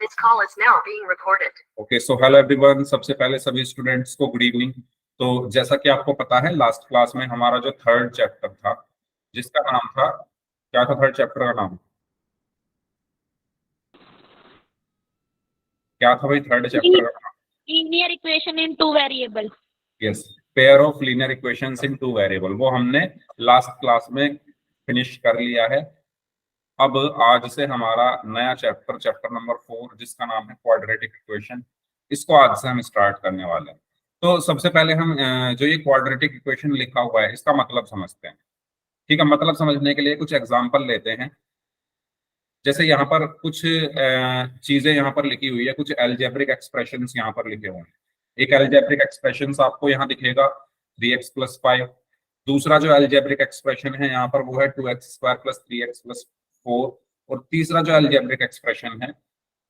This call is now being recorded. Okay, so hello everyone. सबसे पहले सभी students को गुड इवनिंग। तो जैसा कि आपको पता है लास्ट क्लास में हमारा जो थर्ड चैप्टर था जिसका नाम था, क्या था थर्ड चैप्टर का नाम? क्या था भाई थर्ड चैप्टर का नाम? Linear equation in two variable. Yes, pair of linear equations in two variable, वो हमने लास्ट क्लास में फिनिश कर लिया है। अब आज से हमारा नया चैप्टर, चैप्टर नंबर 4, जिसका नाम है क्वाड्रेटिक इक्वेशन, इसको आज से हम स्टार्ट करने वाले हैं। तो सबसे पहले हम जो ये क्वाड्रेटिक इक्वेशन लिखा हुआ है इसका मतलब समझते हैं। ठीक है, मतलब समझने के लिए कुछ एग्जांपल लेते हैं। जैसे यहाँ पर कुछ चीजें यहाँ पर लिखी हुई है, कुछ एल्जेब्रिक एक्सप्रेशंस यहाँ पर लिखे हुए हैं। एक एल्जेब्रिक एक्सप्रेशंस आपको यहाँ दिखेगा 3x+5। दूसरा जो एल्जेब्रिक एक्सप्रेशन है यहाँ पर वो है 2x² + 3x+4। और तीसरा जो एल्जेब्रिक एक्सप्रेशन है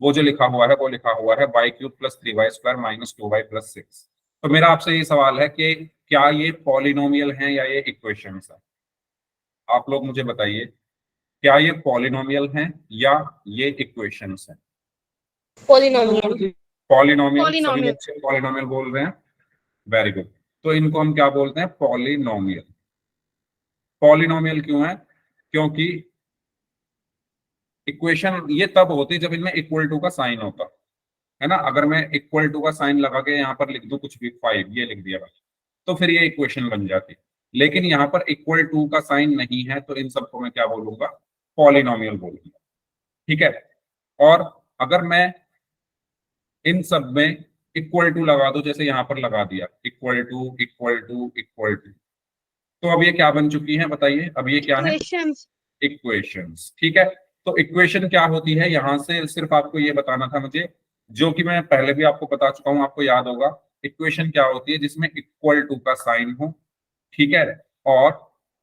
वो जो लिखा हुआ है वो लिखा हुआ है y³ + 3y² - 2y + 6। तो मेरा आपसे ये सवाल है कि क्या ये पॉलिनोमियल हैं या ये इक्वेशंस है? आप लोग मुझे बताइए, क्या ये पॉलिनोमियल हैं या ये इक्वेशंस हैं? पॉलिनोमियल। पॉलिनोमियल, सभी बच्चे पॉलिनोमियल बोल रहे हैं, वेरी गुड। तो इनको हम क्या बोलते हैं? पॉलिनोमियल। पॉलिनोमियल क्यों है? क्योंकि इक्वेशन ये तब होती जब इनमें इक्वल टू का साइन होता है ना। अगर मैं इक्वल टू का साइन लगा के यहाँ पर लिख दूं कुछ भी 5 ये लिख दिया बस, तो फिर ये इक्वेशन बन जाती। लेकिन यहाँ पर इक्वल टू का साइन नहीं है तो इन सबको मैं क्या बोलूंगा? पॉलिनोमियल बोलूंगा। ठीक है, और अगर मैं इन सब में इक्वल टू लगा दो, जैसे यहाँ पर लगा दिया equal to equal to equal to, तो अब ये क्या बन चुकी है बताइए? अब ये क्या है? इक्वेशंस। ठीक है, तो इक्वेशन क्या होती है यहां से सिर्फ आपको ये बताना था मुझे, जो कि मैं पहले भी आपको बता चुका हूं, आपको याद होगा। इक्वेशन क्या होती है? जिसमें इक्वल टू का साइन हो, ठीक है, और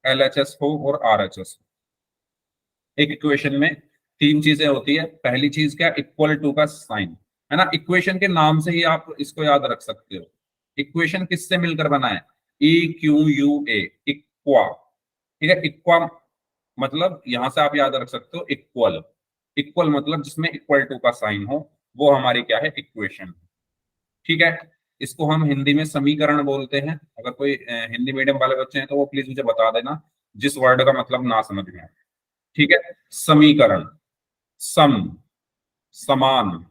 LHS हो और RHS हो। एक इक्वेशन में तीन चीजें होती है। पहली चीज क्या? इक्वल टू का साइन, है ना। इक्वेशन के नाम से ही आप इसको याद रख सकते हो। इक्वेशन किससे मिलकर बना है? EQUA, इक्वा। ठीक है, इक्वा मतलब यहां से आप याद रख सकते हो इक्वल। इक्वल मतलब जिसमें इक्वल टू का साइन हो, वो हमारी क्या है? इक्वेशन। ठीक है, इसको हम हिंदी में समीकरण बोलते हैं। अगर कोई हिंदी मीडियम वाले बच्चे हैं तो वो प्लीज मुझे बता देना जिस वर्ड का मतलब ना समझ में आए। ठीक है, समीकरण, सम, समान।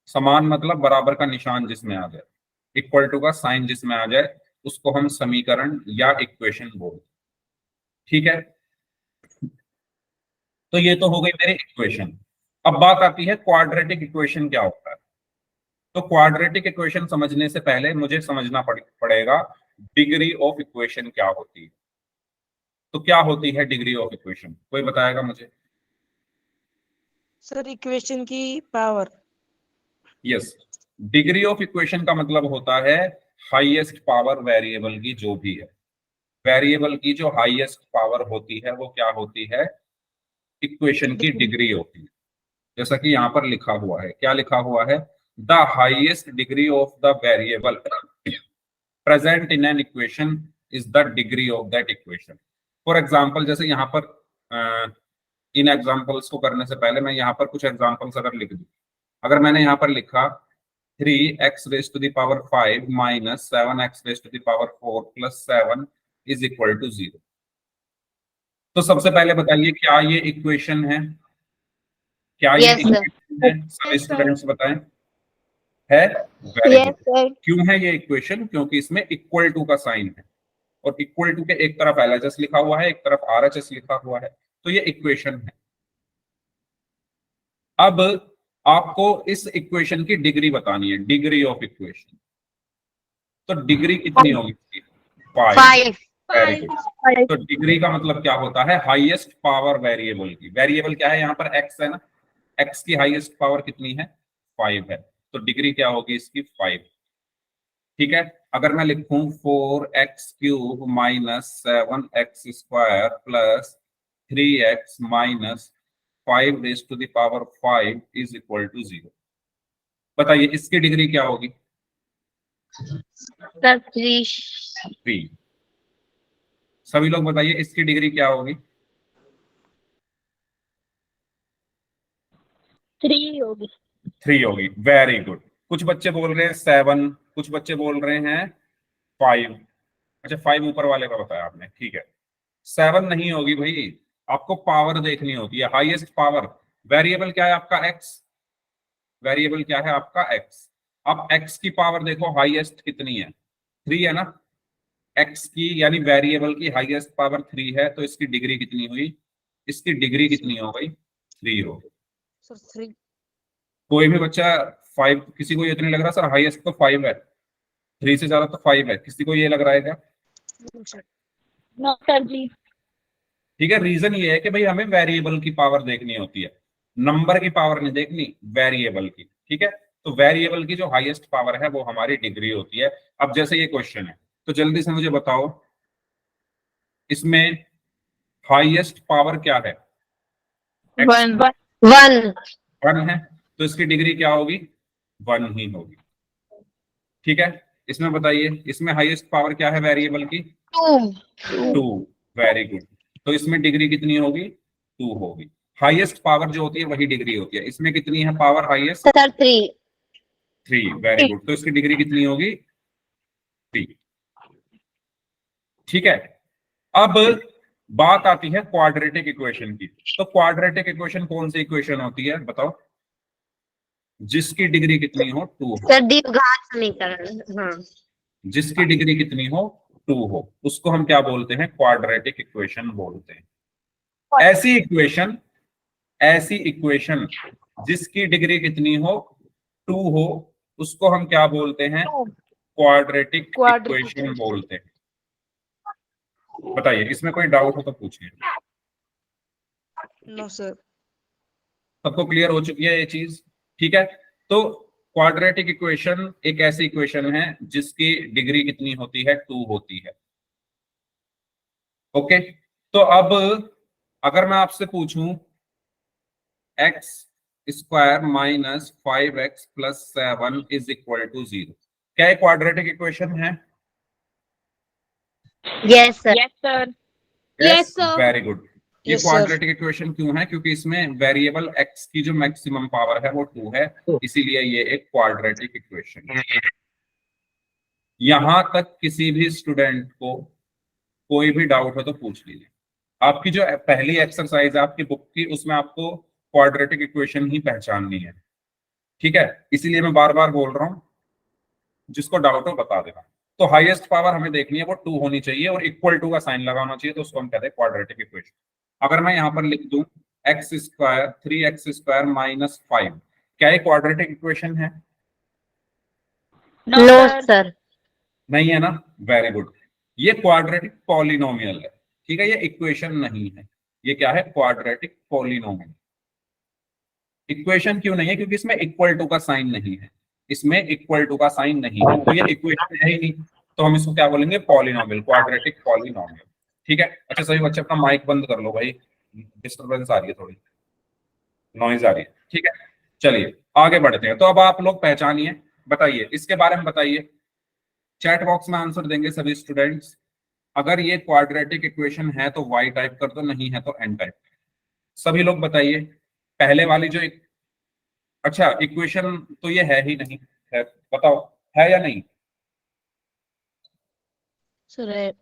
समान मतलब बराबर का निशान जिसमें आ जाए, इक्वल टू का साइन जिसमें आ जाए, उसको हम समीकरण या इक्वेशन बोलते हैं। ठीक है, तो ये तो हो गई मेरी इक्वेशन। अब बात आती है क्वाड्रेटिक इक्वेशन क्या होता है। तो क्वाड्रेटिक इक्वेशन समझने से पहले मुझे समझना पड़ेगा डिग्री ऑफ इक्वेशन क्या होती है। तो क्या होती है डिग्री ऑफ इक्वेशन? कोई बताएगा मुझे? सर इक्वेशन की power. Yes, degree of equation का मतलब होता है हाईएस्ट पावर वेरिएबल की जो भी है। वेरिएबल की जो हाईएस्ट पावर होती है वो क्या होती है? इक्वेशन की डिग्री होती है। जैसा कि यहाँ पर लिखा हुआ है, क्या लिखा हुआ है? The highest degree of the variable present in an equation is the degree of that equation. For example, जैसे यहाँ पर इन एग्जाम्पल्स को करने से पहले मैं यहाँ पर कुछ एग्जाम्पल्स अगर लिख दूं। अगर मैंने यहाँ पर लिखा 3x⁵ minus 7x⁴ plus 7 is equal to 0, तो सबसे पहले बताइए क्या ये इक्वेशन है? क्या ये इक्वेशन है? सभी स्टूडेंट्स बताएं। है? Very good. क्यों है ये इक्वेशन? क्योंकि इसमें इक्वल टू का साइन है, और इक्वल टू के एक तरफ LHS लिखा हुआ है, एक तरफ RHS लिखा हुआ है, तो ये इक्वेशन है। अब आपको इस इक्वेशन की डिग्री बतानी है, डिग्री ऑफ इक्वेशन। तो डिग्री कितनी होगी? 5। Very good. तो डिग्री का मतलब क्या होता है? हाईएस्ट पावर वेरिएबल की। वेरिएबल क्या है? यहाँ पर x है ना, x की हाईएस्ट पावर कितनी है? 5 है, तो डिग्री क्या होगी इसकी? 5। ठीक है, अगर मैं लिखूं 4x³ minus 7x² plus 3x minus 5⁵ is equal to 0, बताइए इसकी डिग्री क्या होगी? 3। सभी लोग बताइए इसकी डिग्री क्या होगी? 3 होगी। 3 होगी, वेरी गुड। कुछ बच्चे बोल रहे हैं 7, कुछ बच्चे बोल रहे हैं 5। अच्छा 5 ऊपर वाले का बताया आपने, ठीक है। 7 नहीं होगी भाई, आपको पावर देखनी होती है, हाईएस्ट पावर। वेरिएबल क्या है आपका एक्स, वेरिएबल क्या है आपका एक्स। अब एक्स की पावर देखो हाईएस्ट कितनी है, 3 है ना। एक्स की यानी वेरिएबल की हाईएस्ट पावर 3 है, तो इसकी डिग्री कितनी हुई, इसकी डिग्री कितनी हो गई, 3 हो गई। सर 3। कोई भी बच्चा 5, किसी को ये तो नहीं लग रहा सर हाईएस्ट तो 5 है, 3 से ज्यादा तो 5 है, किसी को ये लग रहा है क्या? नो सर जी। ठीक है, रीजन ये है कि भाई हमें वेरिएबल की पावर देखनी होती है, नंबर की पावर नहीं देखनी, वेरिएबल की। ठीक है, तो वेरिएबल की जो हाईएस्ट पावर है वो हमारी डिग्री होती है। अब जैसे ये क्वेश्चन है, तो जल्दी से मुझे बताओ इसमें हाईएस्ट पावर क्या है, X 1 1। 1 है, तो इसकी डिग्री क्या होगी, 1 ही होगी। ठीक है, इसमें बताइए इसमें हाईएस्ट पावर क्या है वेरिएबल की, 2। वेरी गुड, तो इसमें डिग्री कितनी होगी, 2 होगी। हाईएस्ट पावर जो होती है वही डिग्री होती है, इसमें कितनी है power highest, sir 3। 3। Very good, तो इसकी डिग्री कितनी होगी, 3। ठीक है, अब बात आती है क्वाड्रेटिक इक्वेशन की। तो क्वाड्रेटिक इक्वेशन कौन सी इक्वेशन होती है बताओ, जिसकी डिग्री कितनी हो, 2 हो। सर द्विघात समीकरण। हाँ। जिसकी डिग्री कितनी हो, 2 हो, उसको हम क्या बोलते हैं, क्वाड्रेटिक इक्वेशन बोलते हैं। ऐसी इक्वेशन जिसकी डिग्री कितनी हो, 2 हो, उसको हम क्या बोलते हैं, क्वाड्रेटिक इक्वेशन बोलते हैं। बताइए इसमें कोई डाउट हो तो पूछिए। No sir. सबको क्लियर हो चुकी है ये चीज, ठीक है। तो क्वाड्रेटिक इक्वेशन एक ऐसी इक्वेशन है जिसकी डिग्री कितनी होती है, 2 होती है। ओके, तो अब अगर मैं आपसे पूछूं x square minus 5x plus 7 is equal to 0, क्या ये क्वाड्रेटिक इक्वेशन है? Yes sir. Yes sir. Yes, very good. ये Yes, sir. क्वाड्रेटिक इक्वेशन क्यों है, क्योंकि इसमें वेरिएबल x की जो मैक्सिमम पावर है वो 2 है, इसीलिए ये एक क्वाड्रेटिक इक्वेशन है। यहां तक किसी भी स्टूडेंट को कोई भी डाउट हो तो पूछ लीजिए। आपकी जो पहली एक्सरसाइज है आपकी बुक की, उसमें आपको क्वाड्रेटिक इक्वेशन ही पहचाननी है। ठीक है, इसीलिए मैं बार बार बोल रहा हूं, जिसको डाउट हो बता देना। तो हाईएस्ट पावर हमें देखनी है, वो 2 होनी चाहिए और इक्वल टू का साइन लगाना चाहिए, तो उसको हम कहते हैं क्वाड्रेटिक इक्वेशन। अगर मैं यहां पर लिख दूं x square 3x square minus 5, क्या ये क्वाड्रेटिक इक्वेशन है? No sir. नहीं है ना, वेरी गुड। ये क्वाड्रेटिक पॉलिनोमियल है, ठीक है, ये इक्वेशन नहीं है। ये क्या है, क्वाड्रेटिक पॉलिनोमियल। इक्वेशन क्यों नहीं है, क्योंकि इसमें इक्वल टू का साइन नहीं है, इसमें इक्वल टू का साइन नहीं है, तो ये इक्वेशन है ही नहीं, तो हम इसको क्या बोलेंगे, पॉलिनोमियल, क्वाड्रेटिक पॉलिनोमियल। ठीक है, अच्छा सभी बच्चे अपना माइक बंद कर लो भाई, डिस्टर्बेंस आ रही है, थोड़ी नॉइज आ रही है। ठीक है, चलिए आगे बढ़ते हैं। तो अब आप लोग पहचानिए, बताइए इसके बारे में, बताइए चैट बॉक्स में आंसर देंगे सभी स्टूडेंट्स। अगर ये क्वाड्रेटिक इक्वेशन है तो y टाइप कर दो, नहीं है तो n टाइप। सभी लोग बताइए, पहले वाली जो अच्छा इक्वेशन तो ये है ही नहीं, है बताओ, है या नहीं? सर है।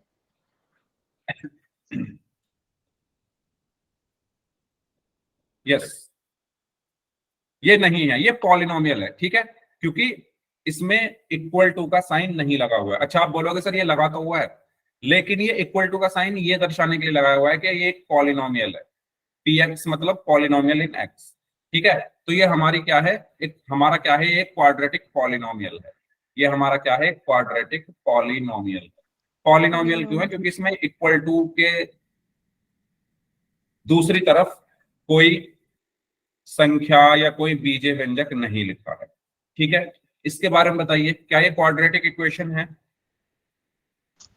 यस, ये नहीं है, ये पॉलिनोमियल है, ठीक है, क्योंकि इसमें इक्वल टू का साइन नहीं लगा हुआ है। अच्छा आप बोलोगे सर ये लगा तो हुआ है, लेकिन ये इक्वल टू का साइन ये दर्शाने के लिए लगाया हुआ है कि ये एक पॉलिनोमियल है, px मतलब पॉलिनोमियल इन x। ठीक है, तो ये हमारी क्या है, एक हमारा क्या है, ये क्वाड्रेटिक पॉलिनोमियल है। ये हमारा क्या है, क्वाड्रेटिक पॉलिनोमियल। पॉलिनोमियल क्यों है, क्योंकि इसमें इक्वल टू के दूसरी तरफ कोई संख्या या कोई बीजीय व्यंजक नहीं लिखा है। ठीक है, इसके बारे में बताइए, क्या ये क्वाड्रेटिक इक्वेशन है?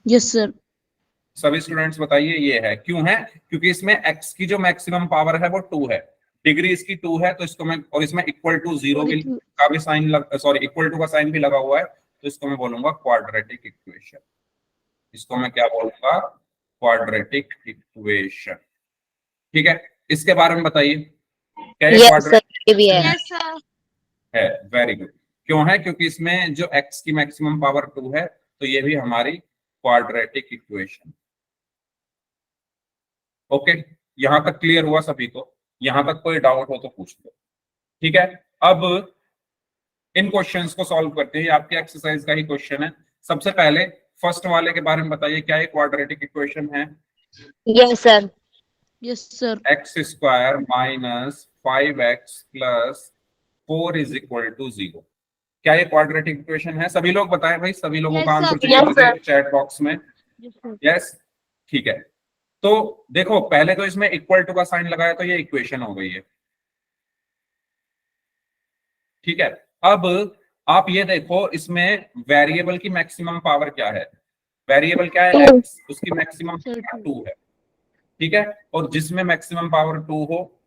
Yes sir. सभी स्टूडेंट्स बताइए, ये है। क्यों है, क्योंकि इसमें x की जो मैक्सिमम पावर है वो 2 है, डिग्री इसकी 2 है, तो इसको मैं, और इसमें इक्वल टू 0 भी का भी साइन सॉरी इक्वल टू का साइन भी लगा हुआ है, तो इसको मैं बोलूंगा क्वाड्रेटिक इक्वेशन। इसको मैं क्या बोलूंगा, क्वाड्रेटिक इक्वेशन। ठीक है, इसके बारे में बताइए, क्या ये यस क्वाड्रेटिक सर, ये भी है। यस सर, है? Very good. क्यों है? क्योंकि इसमें जो x की मैक्सिमम पावर 2 है, तो ये भी हमारी क्वाड्रेटिक इक्वेशन। ओके, यहां तक क्लियर हुआ सभी को? यहां तक कोई डाउट हो तो पूछ लो। ठीक है, अब इन क्वेश्चंस को सॉल्व करते हैं। आपकी एक्सरसाइज का ही क्वेश्चन है। सबसे पहले फर्स्ट वाले के बारे में बताइए, क्या ये क्वाड्रेटिक इक्वेशन है? Yes sir. Yes sir, x square minus 5x plus 4 is equal to 0। क्या ये क्वाड्रेटिक इक्वेशन है? सभी लोग बताएं भाई, सभी लोगों Yes, का आंसर sir. चाहिए Yes, मुझे sir. चैट बॉक्स में। यस सर, यस, ठीक है। तो देखो, पहले तो इसमें इक्वल टू का साइन लगाया तो ये इक्वेशन हो गई है। ठीक है, अब आप ये देखो, इसमें वेरिएबल की मैक्सिमम पावर क्या है? वेरिएबल क्या है? Two. x, उसकी मैक्सिमम Sir, पावर two. 2 है। ठीक है, और जिसमें मैक्सिमम पावर 2 हो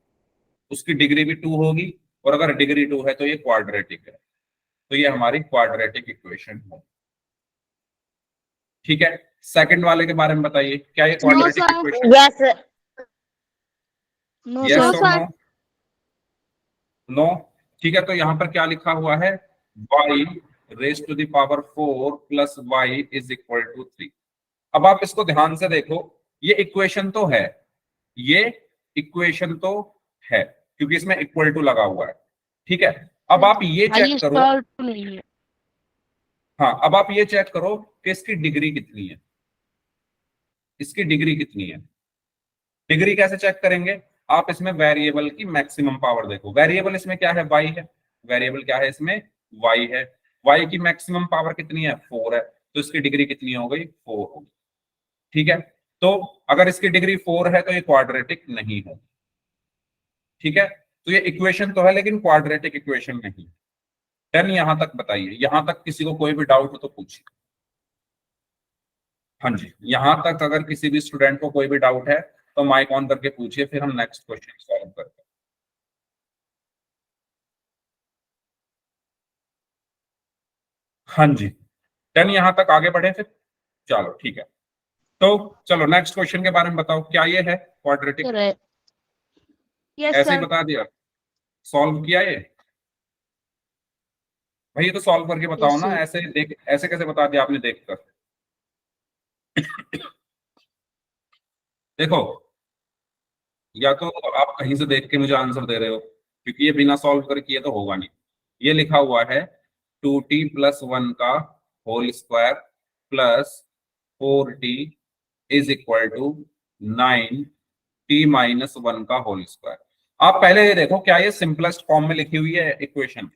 उसकी डिग्री भी 2 होगी, और अगर डिग्री 2 है तो ये क्वाड्रेटिक है। तो ये हमारी क्वाड्रेटिक इक्वेशन है। ठीक है, सेकंड वाले के बारे में बताइए, क्या ये quadratic sir. Equation? Yes sir. No yes sir, और नो? नो। ठीक है, तो यहां पर क्या लिखा हुआ है? y raise to the power 4 plus y is equal to 3। अब आप इसको ध्यान से देखो, ये इक्वेशन तो है, ये इक्वेशन तो है, क्योंकि इसमें इक्वल टू लगा हुआ है। ठीक है, अब आप ये चेक हाईएस्ट करो, पावर तो नहीं है। हाँ, अब आप ये चेक करो कि इसकी डिग्री कितनी है। इसकी डिग्री कितनी है? डिग्री कैसे चेक करेंगे? आप इसमें वेरिएबल की मैक्सिमम पावर देखो। वेरिएबल इसमें क्या है? y है। वेरिएबल क्या है इसमें? y है। y की मैक्सिमम पावर कितनी है? 4 है। तो इसकी डिग्री कितनी हो गई? 4 होगी। ठीक है, तो अगर इसकी डिग्री 4 है तो ये क्वाड्रेटिक नहीं है। ठीक है, तो ये इक्वेशन तो है लेकिन क्वाड्रेटिक इक्वेशन नहीं। देन यहां तक बताइए, यहां तक किसी को कोई भी डाउट हो तो पूछिए। हाँ जी, यहां तक अगर किसी भी स्टूडेंट को कोई भी डाउट है तो माइक ऑन करके पूछिए, फिर हम नेक्स्ट क्वेश्चन सॉल्व करते हैं। हाँ जी, देन यहां तक आगे बढ़े फिर। चलो ठीक है, तो चलो नेक्स्ट क्वेश्चन के बारे में बताओ, क्या ये है क्वाड्रेटिक? सर है। यस ऐसे ही सर, बता दिया, सॉल्व किया ये? भाई ये तो सॉल्व करके बताओ यस ना, सर, ऐसे देख, ऐसे कैसे बता दिया आपने देखकर? देखो, या तो आप कहीं से देख के मुझे आंसर दे रहे हो, क्योंकि ये बिना सॉल्व कर किए तो होगा नहीं। ये लिखा हुआ है 2t+1 का whole square plus 4t is equal to 9t-1 का होल स्क्वायर। आप पहले ये देखो, क्या ये सिंपलेस्ट फॉर्म में लिखी हुई है इक्वेशन?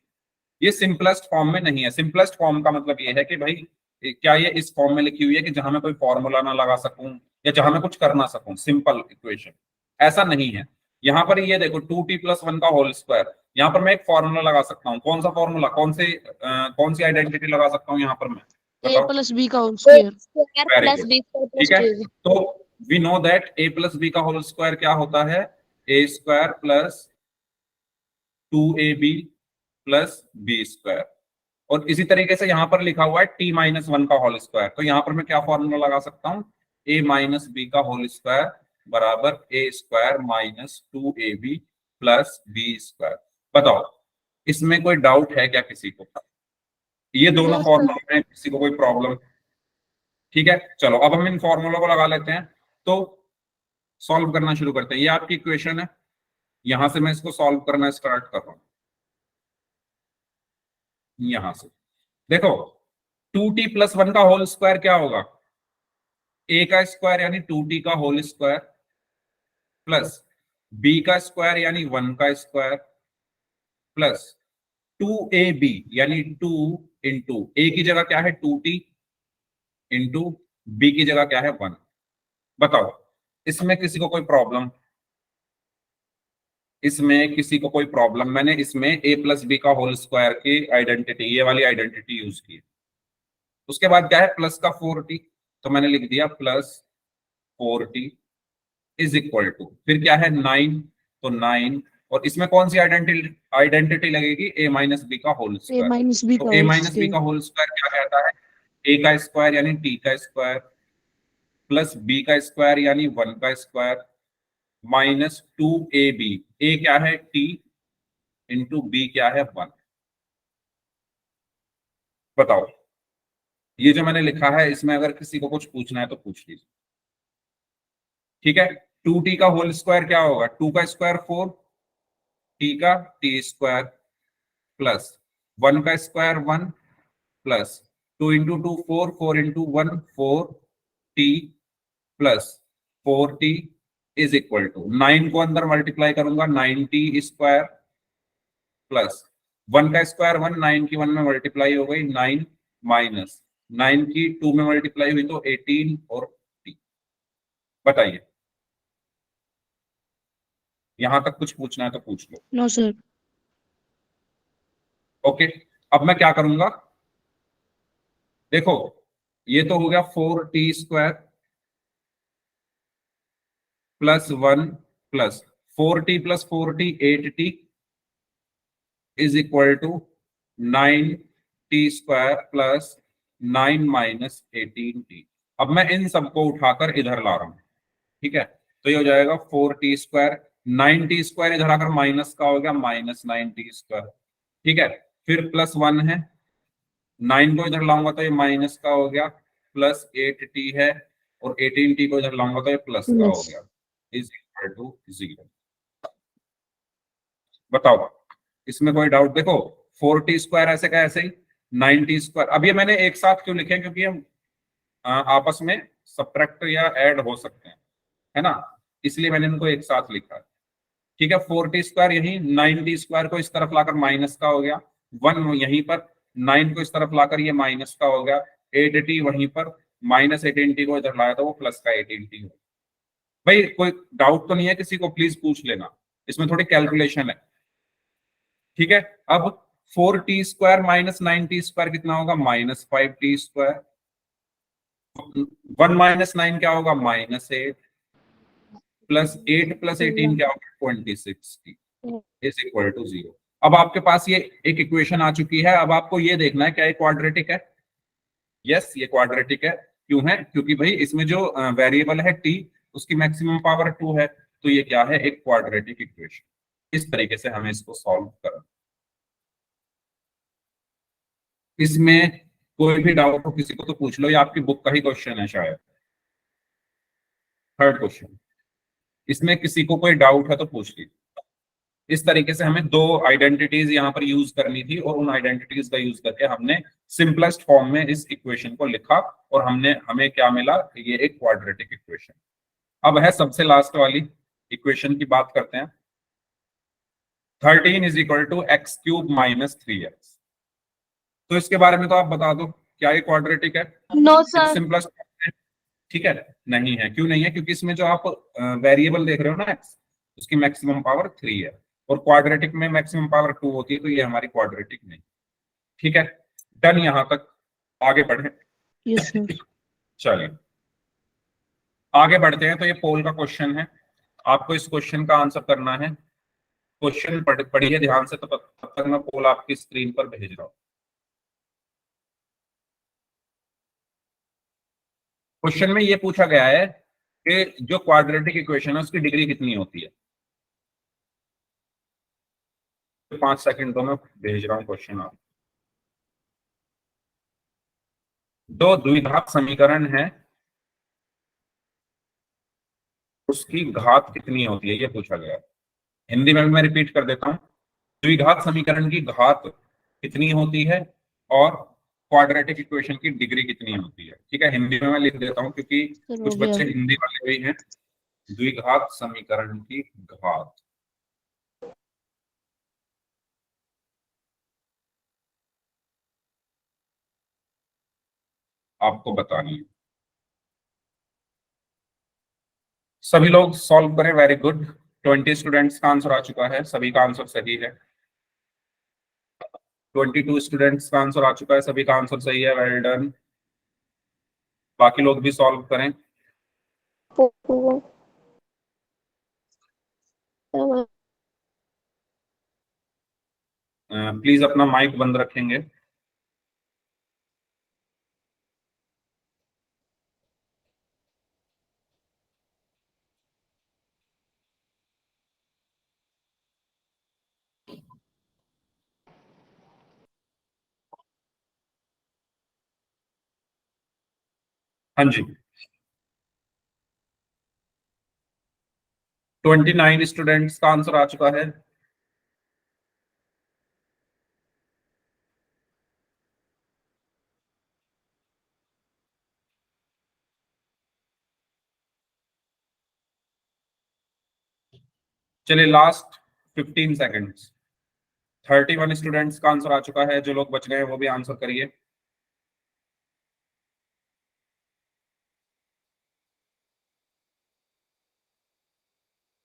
ये सिंपलेस्ट फॉर्म में नहीं है। सिंपलेस्ट फॉर्म का मतलब ये है कि भाई, क्या ये इस फॉर्म में लिखी हुई है कि जहां मैं कोई फॉर्मूला ना लगा सकूं या जहां मैं कुछ कर ना सकूं, सिंपल इक्वेशन? ऐसा नहीं है। यहाँ पर ये देखो 2t+1 का होल स्क्वायर, यहाँ पर मैं एक फॉर्मूला लगा सकता हूँ। कौन सा फॉर्मूला? कौन सी आइडेंटिटी लगा सकता हूँ यहाँ पर मैं? ए बताओ। प्लस बी का whole square. Square very plus good. b square plus ठीक है, 2ab. तो वी नो दैट a+b का होल स्क्वायर क्या होता है? a² plus 2ab plus b²। और इसी तरीके से यहां पर लिखा हुआ है t-1 का होल स्क्वायर, तो यहां पर मैं क्या फॉर्मूला लगा सकता हूं? a-b का होल स्क्वायर बराबर a² minus 2ab plus b²। बताओ, इसमें कोई डाउट है क्या किसी को? ये दोनों यस सर, फॉर्मूला में किसी को कोई प्रॉब्लम? ठीक है, चलो अब हम इन फॉर्मूलों को लगा लेते हैं, तो सॉल्व करना शुरू करते हैं। ये आपकी इक्वेशन है, यहां से मैं इसको सॉल्व करना स्टार्ट कर रहा हूं। यहां से देखो, 2t+1 का होल स्क्वायर क्या होगा? a का स्क्वायर यानी 2t का होल स्क्वायर प्लस b का स्क्वायर यानी 1 का स्क्वायर प्लस 2ab यानी 2 इंटू a की जगह क्या है? 2t इंटू b की जगह क्या है? 1। बताओ, इसमें किसी को कोई प्रॉब्लम? इसमें किसी को कोई प्रॉब्लम? मैंने इसमें a+b का होल स्क्वायर की आइडेंटिटी, ये वाली आइडेंटिटी यूज की। उसके बाद क्या है? प्लस का 4t, तो मैंने लिख दिया plus 4t is equal to, फिर क्या है? 9, तो 9, और इसमें कौन सी आइडेंटिटी लगेगी? a-b का होल ए स्क्वायर। माइनस बी तो का होल a-b का स्क्वायर। होल स्क्वायर क्या कहता है? a का स्क्वायर यानी t का स्क्वायर प्लस b का स्क्वायर यानी 1 का स्क्वायर माइनस 2ab। ए क्या है टी इंटू बी क्या है 1। बताओ, ये जो मैंने लिखा है इसमें अगर किसी को कुछ पूछना है तो पूछ लीजिए। ठीक है, 2t का होल स्क्वायर क्या होगा, 2 का स्क्वायर 4, t का t स्क्वायर प्लस 1 का square 1 plus 2 into 2 4, 4 into 1 4t plus 4t is equal to 9 को अंदर मल्टीप्लाई करूंगा 9t स्क्वायर प्लस 1 का स्क्वायर 1, 9 की 1 में मल्टीप्लाई हो गई 9 माइनस 9 की 2 में मल्टीप्लाई हुई तो 18 और t। बताइए, यहां तक कुछ पूछना है तो पूछ लो। No, sir. ओके, अब मैं क्या करूंगा, देखो ये तो हो गया 4t square plus 1 plus 4t plus 4t 8t is equal to 9t square plus 9 minus 18t। अब मैं इन सबको उठाकर इधर ला रहा हूं। ठीक है, तो ये हो जाएगा 4t स्क्वायर, 9t स्क्वायर इधर आकर माइनस का हो गया माइनस 9t स्क्वायर। ठीक है, फिर प्लस 1 है, 9 को इधर लाऊंगा तो ये माइनस का हो गया, प्लस 8t है और 18t को इधर लाऊंगा तो ये प्लस का हो Yes. गया, इज इक्वल टू 0। बताओ, इसमें कोई डाउट, देखो 4t स्क्वायर ऐसे का ऐसे ही, 9t स्क्वायर, अब ये मैंने एक साथ क्यों लिखे क्योंकि हम आपस में सब्ट्रैक्ट या ऐड हो सकते हैं, है ना, इसलिए मैंने इनको एक साथ लिखा है। ठीक है, 4t स्क्वायर यही, 9t स्क्वायर को इस तरफ लाकर माइनस का हो गया, 1 यहीं पर, 9 को इस तरफ लाकर ये माइनस का हो गया, 8t वहीं पर, माइनस 18t को इधर लाया तो वो प्लस का 18t हो। भाई कोई डाउट तो नहीं है किसी को, प्लीज पूछ लेना, इसमें थोड़ी कैलकुलेशन है। ठीक है, अब 4t square minus 9t square कितना होगा, माइनस 5t स्क्वायर, 1 माइनस 9 क्या होगा, माइनस 8 प्लस 8 प्लस 18 क्या होगा 26t इज इक्वल टू 0। अब आपके पास ये एक इक्वेशन आ चुकी है, अब आपको ये देखना है क्या ये क्वाड्रेटिक है। यस, ये क्वाड्रेटिक है। क्यों है, क्योंकि भाई इसमें जो वेरिएबल है t उसकी मैक्सिमम पावर 2 है, तो ये क्या है, एक क्वाड्रेटिक इक्वेशन। इस तरीके से हमें इसको सॉल्व करना। इसमें कोई भी डाउट हो किसी को तो पूछ लो, ये आपकी बुक का ही क्वेश्चन है शायद, थर्ड क्वेश्चन। इसमें किसी को कोई डाउट है तो पूछ लीजिए। इस तरीके से हमें दो आइडेंटिटीज यहाँ पर यूज करनी थी और उन आइडेंटिटीज का यूज करके हमने सिंपलेस्ट फॉर्म में इस इक्वेशन को लिखा और हमें क्या मिला, ये एक क्वाड्रेटिक इक्वेशन। अब है सबसे लास्ट वाली इक्वेशन की बात करते हैं। 13 is equal to x cube minus 3x। तो इसके बारे में तो आप बता दो, क्या ये क्वाड्रेटिक है? No, sir. सिंपलेस्ट, ठीक है, नहीं है। क्यों नहीं है, क्योंकि इसमें जो आप वेरिएबल देख रहे हो ना एक्स, उसकी मैक्सिमम पावर 3 है और क्वाड्रेटिक में मैक्सिमम पावर 2 होती है, तो ये हमारी क्वाड्रेटिक नहीं। ठीक है, डन, यहां तक। आगे बढ़े, Yes, sir. चलिए आगे बढ़ते हैं। तो ये पोल का क्वेश्चन है, आपको इस क्वेश्चन का आंसर करना है। क्वेश्चन पढ़िए ध्यान से, तो तब तक मैं पोल आपकी स्क्रीन पर भेज रहा हूँ। क्वेश्चन में ये पूछा गया है कि जो क्वाड्रेटिक इक्वेशन है उसकी डिग्री कितनी होती है। 5 सेकंड तो मैं भेज रहा हूँ क्वेश्चन आप। दो द्विघात समीकरण है, उसकी घात कितनी होती है, ये पूछा गया है। हिंदी में भी मैं रिपीट कर देता हूँ, द्विघात समीकरण की घात कितनी होती है और क्वाड्रेटिक इक्वेशन की डिग्री कितनी होती है। ठीक है, हिंदी में मैं लिख देता हूँ क्योंकि Sir, हो कुछ गया. बच्चे हिंदी वाले भी हैं। द्विघात समीकरण की घात आपको बतानी है। सभी लोग सॉल्व करें, वेरी गुड। 20 स्टूडेंट्स का आंसर आ चुका है, सभी का आंसर सही है। 22 स्टूडेंट्स का आंसर आ चुका है, सभी का आंसर सही है, वेल डन। बाकी लोग भी सॉल्व करें। प्लीज अपना माइक बंद रखेंगे। हाँ जी, 29 स्टूडेंट्स का आंसर आ चुका है। चलिए लास्ट 15 सेकेंड्स। 31 स्टूडेंट्स का आंसर आ चुका है। जो लोग बच गए हैं वो भी आंसर करिए।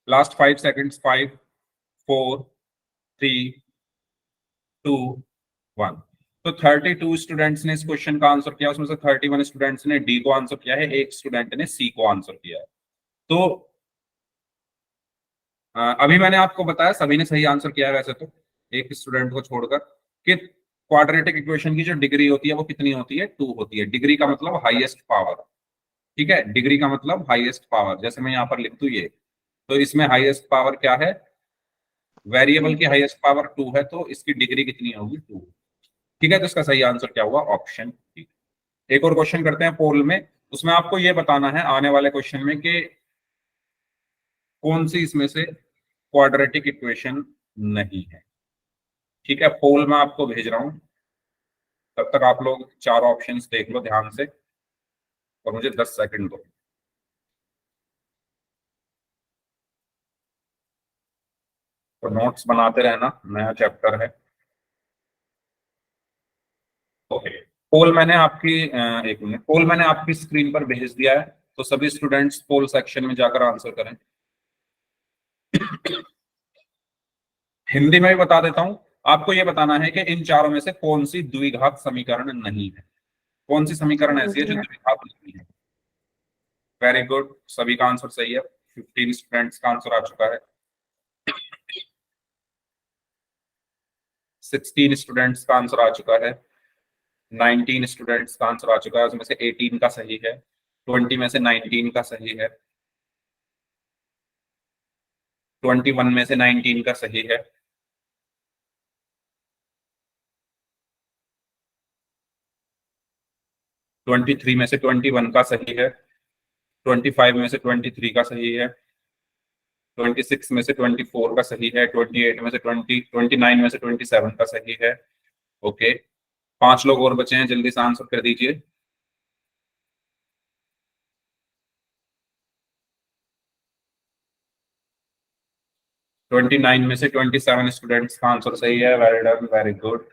Last 5 seconds. 5, 4, 3, 2, 1। तो 32 स्टूडेंट्स ने इस क्वेश्चन का आंसर किया, उसमें से 31 स्टूडेंट्स ने डी को आंसर किया है, एक स्टूडेंट ने सी को आंसर किया है। तो अभी मैंने आपको बताया सभी ने सही आंसर किया है वैसे तो, एक स्टूडेंट को छोड़कर, कि क्वाड्रेटिक इक्वेशन की जो डिग्री होती है वो कितनी होती है, 2 होती है। डिग्री का मतलब हाईएस्ट पावर, ठीक है, डिग्री का मतलब हाईएस्ट पावर। जैसे मैं यहाँ पर लिख दूं ये, तो इसमें हाईएस्ट पावर क्या है, वेरिएबल की हाईएस्ट पावर 2 है, तो इसकी डिग्री कितनी होगी, 2। ठीक है, तो इसका सही आंसर क्या हुआ, ऑप्शन डी। एक और क्वेश्चन करते हैं पोल में। उसमें आपको ये बताना है आने वाले क्वेश्चन में कि कौन सी इसमें से क्वाड्रेटिक इक्वेशन नहीं है। ठीक है, पोल में आपको भेज रहा हूं, तब तक आप लोग 4 ऑप्शंस देख लो ध्यान से और मुझे 10 सेकंड दो। तो नोट्स बनाते रहना, नया चैप्टर है। ओके, पोल मैंने आपकी एक मिनट, पोल मैंने आपकी स्क्रीन पर भेज दिया है, तो सभी स्टूडेंट्स पोल सेक्शन में जाकर आंसर करें। हिंदी में भी बता देता हूं, आपको यह बताना है कि इन चारों में से कौन सी द्विघात समीकरण नहीं है। कौन सी समीकरण ऐसी है जो द्विघात नहीं है। वेरी गुड, सभी का आंसर सही है। 15 स्टूडेंट्स का आंसर आ चुका है। 16 स्टूडेंट्स का आंसर आ चुका है। 19 स्टूडेंट्स का आंसर आ चुका है, उसमें से 18 का सही है। 20 में से 19 का सही है। 21 में से 19 का सही है। 23 में से 21 का सही है। 25 में से 23 का सही है। 26 में से 24 का सही है। 28 में से 29 में से 27 का सही है। ओके, 5 लोग और बचे हैं, जल्दी से आंसर कर दीजिए। ट्वेंटी नाइन में से 27 स्टूडेंट्स का आंसर सही है। Very done, very good.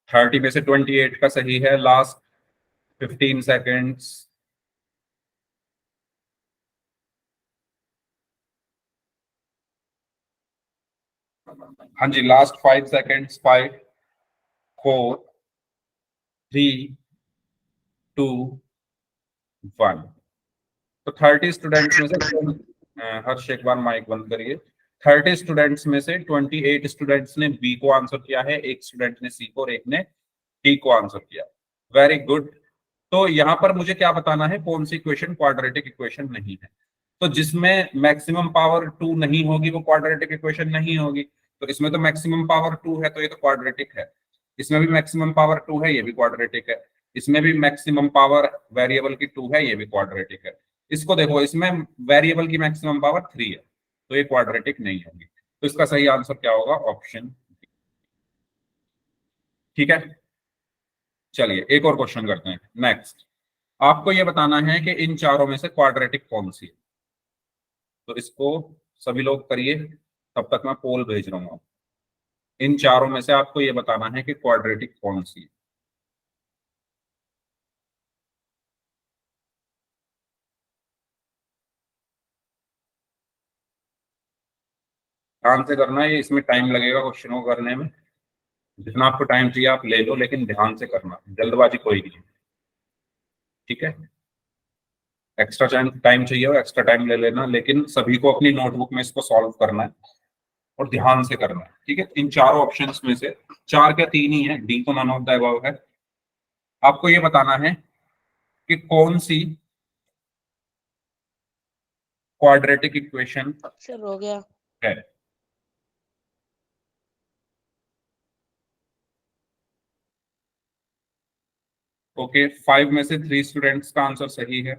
Thirty में से 28 का सही है। Last 15 seconds. हाँ जी, लास्ट 5 सेकेंड्स। 5, 4, 3, 2, 1। तो 30 स्टूडेंट्स में से हर्ष एक बार माइक बंद करिए। 30 स्टूडेंट्स में से 28 स्टूडेंट्स ने बी को आंसर किया है, एक स्टूडेंट ने सी को और एक ने डी को आंसर किया। Very good. तो यहाँ पर मुझे क्या बताना है, कौन सी इक्वेशन क्वाड्रेटिक इक्वेशन नहीं है। तो जिसमें मैक्सिमम पावर 2 नहीं होगी वो क्वाड्रेटिक इक्वेशन नहीं होगी। तो इसमें तो मैक्सिमम पावर 2 है, तो ये तो क्वाड्रेटिक है। इसमें भी मैक्सिमम पावर 2 है, ये भी क्वाड्रेटिक है। इसमें भी मैक्सिमम पावर वेरिएबल की 2 है, ये भी क्वाड्रेटिक है। इसको देखो, इसमें वेरिएबल की मैक्सिमम पावर 3 है, तो ये क्वाड्रेटिक नहीं होगी। तो इसका सही आंसर क्या होगा, ऑप्शन। ठीक है, चलिए एक और क्वेश्चन करते हैं। नेक्स्ट, आपको यह बताना है कि इन चारों में से क्वाड्रेटिक कौन सी है। तो इसको सभी लोग करिए, तब तक मैं पोल भेज रहा हूँ। इन चारों में से आपको यह बताना है कि क्वाड्रेटिक कौन सी है। ध्यान से करना है, ये इसमें टाइम लगेगा क्वेश्चनों को करने में। जितना आपको टाइम चाहिए आप ले लो, लेकिन ध्यान से करना, जल्दबाजी कोई नहीं है। ठीक है, एक्स्ट्रा टाइम चाहिए हो एक्स्ट्रा टाइम ले लेना, लेकिन सभी को अपनी नोटबुक में इसको सॉल्व करना है और ध्यान से करना है। ठीक है, इन चारों ऑप्शंस में से 4 क्या 3 ही है, डी को नन ऑफ द अबव है। आपको ये बताना है कि कौन सी क्वाड्रेटिक इक्वेशन सर हो गया। है। ओके, 5 में से 3 स्टूडेंट्स का आंसर सही है।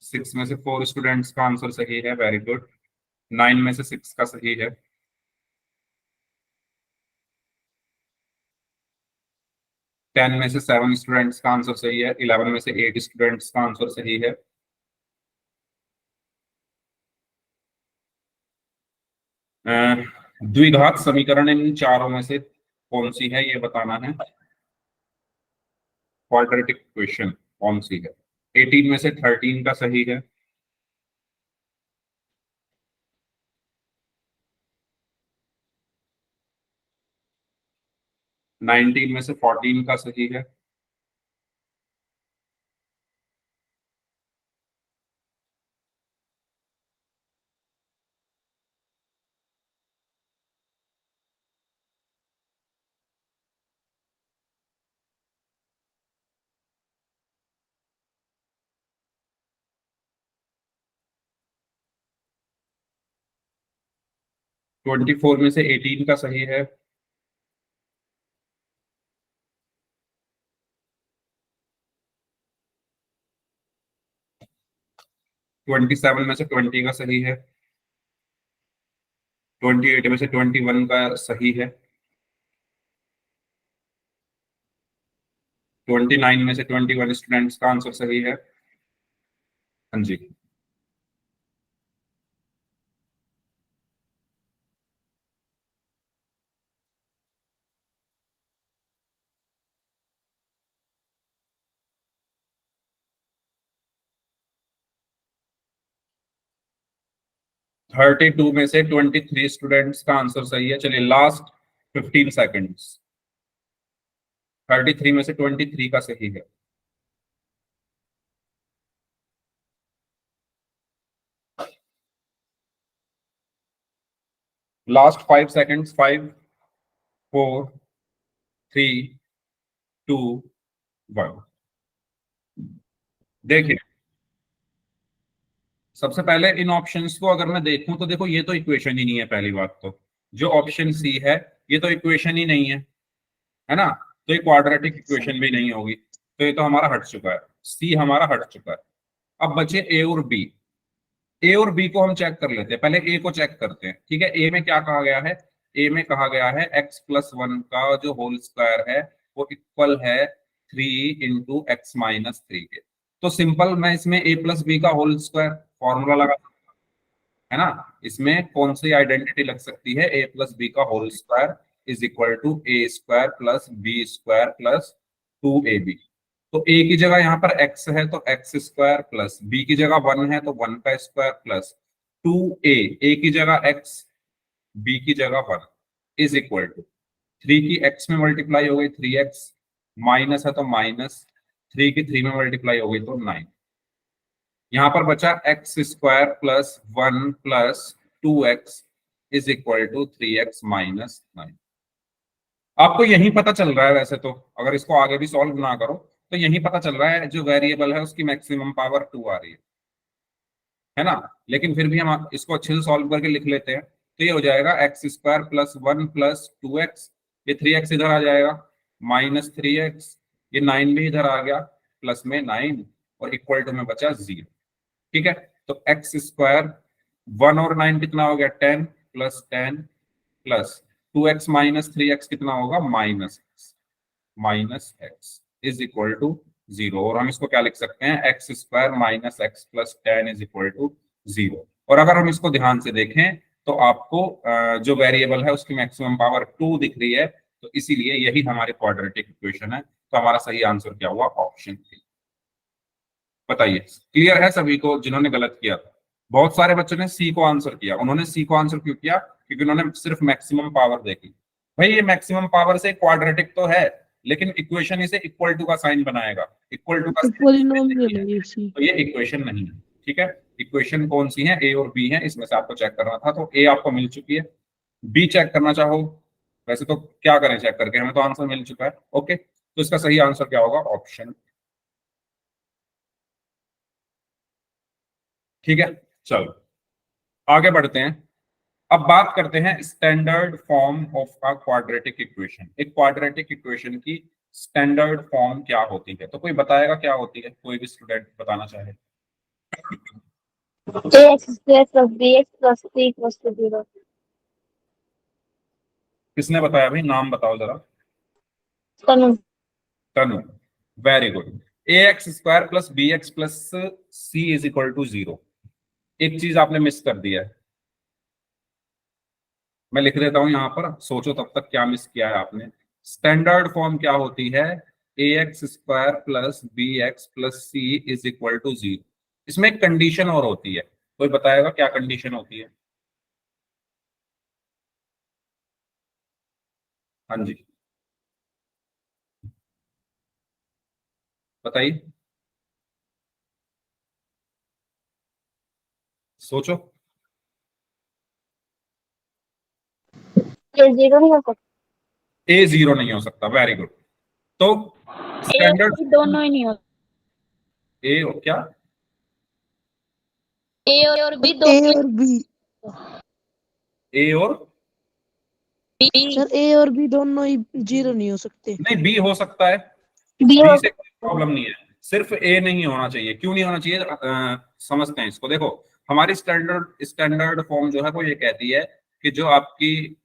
सिक्स में से 4 स्टूडेंट्स का आंसर सही है, वेरी गुड। 9 में से 6 का सही है। 10 में से 7 स्टूडेंट्स का आंसर सही है। 11 में से 8 स्टूडेंट्स का आंसर सही है। द्विघात समीकरण इन चारों में से कौन सी है, ये बताना है। क्वाड्रेटिक इक्वेशन कौन सी है? 18 में से 13 का सही है। 19 में से 14 का सही है। 24 में से 18 का सही है। 27 में से 20 का सही है। 28 में से 21 का सही है। 29 में से 21 स्टूडेंट्स का आंसर सही है। हाँ जी। 32 में से 23 स्टूडेंट्स का आंसर सही है। चलिए लास्ट 15 सेकेंड्स। 33 में से 23 का सही है। Last 5 seconds. 5 4 3 2 1। देखिए, सबसे पहले इन ऑप्शंस को अगर मैं देखूं तो देखो, ये तो इक्वेशन ही नहीं है। पहली बात तो जो ऑप्शन सी है ये तो इक्वेशन ही नहीं है ना? तो ये क्वाड्रेटिक इक्वेशन भी नहीं होगी, तो ये तो हमारा हट चुका है। सी हमारा हट चुका है। अब बचे ए और बी। ए और बी को हम चेक कर लेते हैं। पहले ए को चेक करते हैं, ठीक है। ए में क्या कहा गया है? ए में कहा गया है x+1 का जो होल स्क्वायर है वो इक्वल है 3 × x-3 के। तो सिंपल मैं इसमें a प्लस बी का होल स्क्वायर फॉर्मूला लगा, है ना? इसमें कौन सी आइडेंटिटी लग सकती है? a प्लस बी का whole square is equal to a square plus b square plus 2ab। तो a की जगह यहाँ पर x है तो x स्क्वायर प्लस b की जगह 1 है तो 1 का स्क्वायर प्लस 2a। a की जगह x, b की जगह 1 इज इक्वल टू 3 की x में मल्टीप्लाई हो गई 3x, माइनस है तो माइनस 3 की 3 में मल्टीप्लाई हो गई तो 9। यहां पर बचा x square plus 1 plus 2x is equal to 3x minus 9। आपको यही पता चल रहा है वैसे तो, अगर इसको आगे भी सॉल्व ना करो तो यही पता चल रहा है जो वेरिएबल है उसकी मैक्सिमम पावर 2 आ रही है ना? लेकिन फिर भी हम इसको अच्छे से सॉल्व करके लिख लेते हैं। तो ये हो जाएगा x square plus 1 plus 2x, ये 3x इधर आ जाएगा, माइनस 3x, ये 9 भी इधर आ गया, प्लस में 9 और इक्वल टू में बचा 0। ठीक है, तो एक्स स्क्वायर 1 और 9 कितना हो गया? 10 plus 10 plus 2x minus 3x कितना होगा? Minus x is equal to 0। और हम इसको क्या लिख सकते हैं? X square minus x plus 10 is equal to 0। और अगर हम इसको ध्यान से देखें तो आपको जो वेरिएबल है उसकी मैक्सिमम पावर 2 दिख रही है, तो इसीलिए यही हमारी क्वाड्रेटिक इक्वेशन है। तो हमारा सही आंसर क्या हुआ? Option three. बताइए, क्लियर है सभी को जिन्होंने गलत किया था? बहुत सारे बच्चों ने सी को आंसर किया। उन्होंने सी को आंसर क्यों किया? क्योंकि उन्होंने सिर्फ मैक्सिमम पावर देखी। भाई ये मैक्सिमम पावर से क्वाड्रेटिक तो है, लेकिन इक्वेशन इसे इक्वल टू का साइन बनाएगा। इक्वल टू का तो पॉलिनोमियल है ये सी। तो ये इक्वेशन नहीं है। ठीक है, इक्वेशन कौन सी है? ए और बी है, इसमें से आपको चेक करना था। तो ए आपको मिल चुकी है, बी चेक करना चाहो वैसे तो क्या करें चेक करके, हमें तो आंसर मिल चुका है। ओके, तो इसका सही आंसर क्या होगा? ऑप्शन। ठीक है, चलो आगे बढ़ते हैं। अब बात करते हैं standard form of a quadratic equation. एक क्वाड्रेटिक इक्वेशन की स्टैंडर्ड फॉर्म क्या होती है? तो कोई बताएगा क्या होती है? कोई भी स्टूडेंट बताना चाहे। ax square plus bx plus c equals to 0. किसने बताया भाई? नाम बताओ जरा। Tanu. Tanu, very good. ax square plus b x plus c is equal to 0। एक चीज आपने मिस कर दिया है, मैं लिख देता हूं यहां पर, सोचो तब तक क्या मिस किया है आपने। स्टैंडर्ड फॉर्म क्या होती है? ax square plus b x plus c is equal to 0। इसमें एक कंडीशन और होती है, कोई बताएगा क्या कंडीशन होती है? हाँ जी, बताइए, सोचो। ये 0 नहीं हो सकता। ए 0 नहीं हो सकता, वेरी गुड। तो ए और स्टैंडर्ड बी दोनों ही नहीं हो। ए क्या? ए और बी ए दोनों और बी, ए और बी सर ए और बी दोनों ही 0 नहीं हो सकते। नहीं, बी हो सकता है, बी बी हो से कोई प्रॉब्लम नहीं है, सिर्फ ए नहीं होना चाहिए। क्यों नहीं होना चाहिए? समझते हैं इसको। देखो, हमारी स्टैंडर्ड स्टैंडर्ड फॉर्म जो है वो ये कहती है कि जो आपकी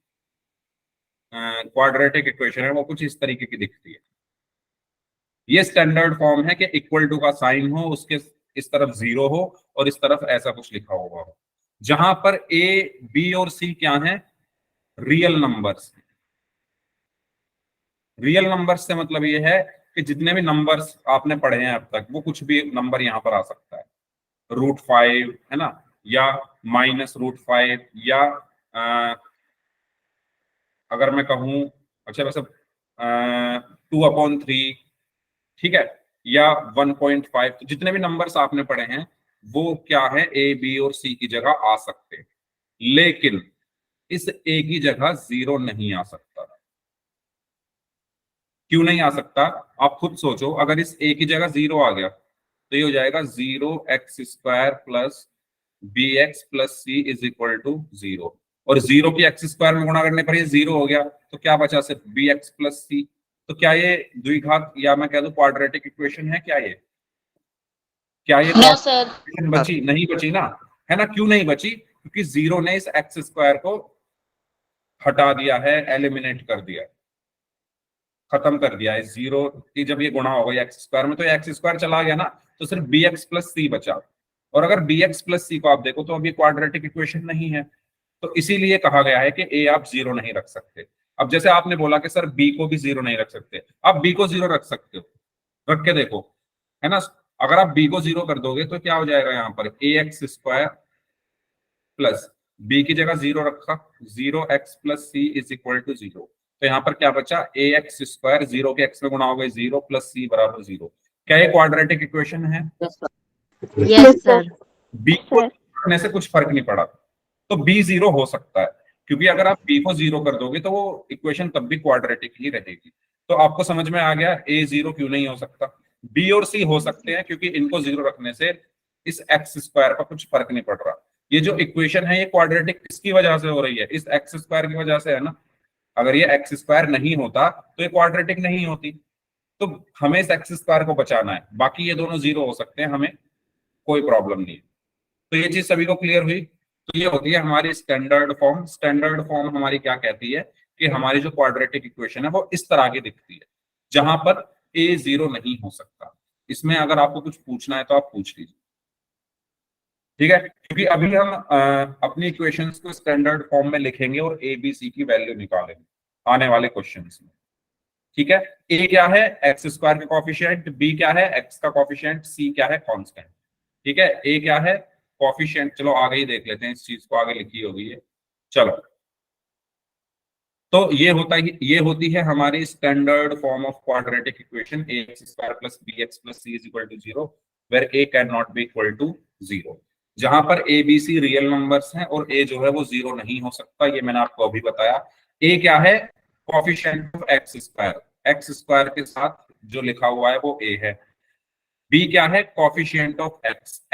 क्वाड्रेटिक इक्वेशन है वो कुछ इस तरीके की दिखती है। ये स्टैंडर्ड फॉर्म है कि इक्वल टू का साइन हो, उसके इस तरफ 0 हो और इस तरफ ऐसा कुछ लिखा हुआ हो, जहां पर ए बी और सी क्या है? Real numbers. रियल नंबर्स से मतलब ये है कि जितने भी नंबर्स आपने पढ़े हैं अब तक, वो कुछ भी नंबर यहां पर आ सकता है। √5 है ना, या -√5, या अगर मैं कहूं, अच्छा वैसे 2/3, ठीक है, या 1.5, तो जितने भी नंबर्स आपने पढ़े हैं वो क्या है? ए बी और सी की जगह आ सकते हैं, लेकिन इस ए की जगह 0 नहीं आ सकता। क्यों नहीं आ सकता? आप खुद सोचो, अगर इस ए की जगह 0 आ गया तो ये हो जाएगा 0x² plus b x plus c is equal to 0, और 0 की x² में गुणा करने पर ये 0 हो गया, तो क्या बचा? सिर्फ बी एक्स प्लस सी। तो क्या ये द्विघात या मैं कह दूं क्वाड्रेटिक इक्वेशन है क्या ये? क्या ये नो सर। क्वाड्रेटिक बची? नहीं बची ना, है ना? क्यों नहीं बची? क्योंकि 0 ने इस x² को हटा दिया है, एलिमिनेट कर दिया, खत्म कर दिया है। 0 की जब ये गुणा होगा x² में, तो ये x² चला गया ना, तो सिर्फ बी एक्स प्लस सी बचा। और अगर बी एक्स प्लस सी को आप देखो तो अब ये क्वाड्रेटिक इक्वेशन नहीं है, तो इसीलिए कहा गया है कि ए आप 0 नहीं रख सकते। अब जैसे आपने बोला कि सर बी को भी 0 नहीं रख सकते, आप बी को 0 रख सकते हो, रख के देखो, है ना? अगर आप बी को 0 कर दोगे तो क्या हो जाएगा? यहाँ पर ax² प्लस बी की जगह 0 रखा, 0x plus c is equal to 0। तो यहाँ पर क्या बचा? ax², 0 के x में गुणा हो गए 0 प्लस सी बराबर 0। क्या ये क्वाड्रेटिक इक्वेशन है? Yes sir. बी को रखने से कुछ फर्क नहीं पड़ा, तो बी 0 हो सकता है, क्योंकि अगर आप बी को 0 कर दोगे तो वो इक्वेशन तब भी क्वाड्रेटिक ही रहेगी। तो आपको समझ में आ गया ए 0 क्यों नहीं हो सकता। बी और सी हो सकते हैं क्योंकि इनको 0 रखने से इस x² का कुछ फर्क नहीं पड़ रहा। ये जो इक्वेशन है ये क्वाड्रेटिक किसकी वजह से हो रही है? इस x² की वजह से, है ना? अगर ये x² नहीं होता तो ये क्वाड्रेटिक नहीं होती। तो हमें इस x² को बचाना है, बाकी ये दोनों 0 हो सकते हैं, हमें कोई प्रॉब्लम नहीं है। तो ये चीज सभी को क्लियर हुई? तो ये होती है हमारी स्टैंडर्ड फॉर्म। स्टैंडर्ड फॉर्म हमारी क्या कहती है कि हमारी जो क्वाड्रेटिक इक्वेशन है वो इस तरह की दिखती है, जहां पर ए 0 नहीं हो सकता। इसमें अगर आपको कुछ पूछना है तो आप पूछ लीजिए, ठीक है? क्योंकि अभी हम अपनी इक्वेशंस को स्टैंडर्ड फॉर्म में लिखेंगे और ए बी सी की वैल्यू निकालेंगे आने वाले क्वेश्चंस में, ठीक है? ए क्या है? x² का कॉफिशिएंट, बी क्या है? x का कॉफिशिएंट, सी क्या है? कांस्टेंट, ठीक है? ए क्या है? कॉफिशिएंट। चलो आगे ही देख लेते हैं, इस चीज को आगे लिखी होगी ये। चलो, तो ये होती है हमारी standard form of quadratic equation, ax² plus b x plus c is equal to 0, where a can not be equal to 0। जहां पर a b c real numbers हैं और a जो है वो 0 नहीं हो सकता, ये मैंने आपको अभी बताया। a क्या है? कॉफिशिएंट ऑफ x² के साथ जो लिखा हुआ है वो a है। b क्या है? कॉफिशिएंट ऑफ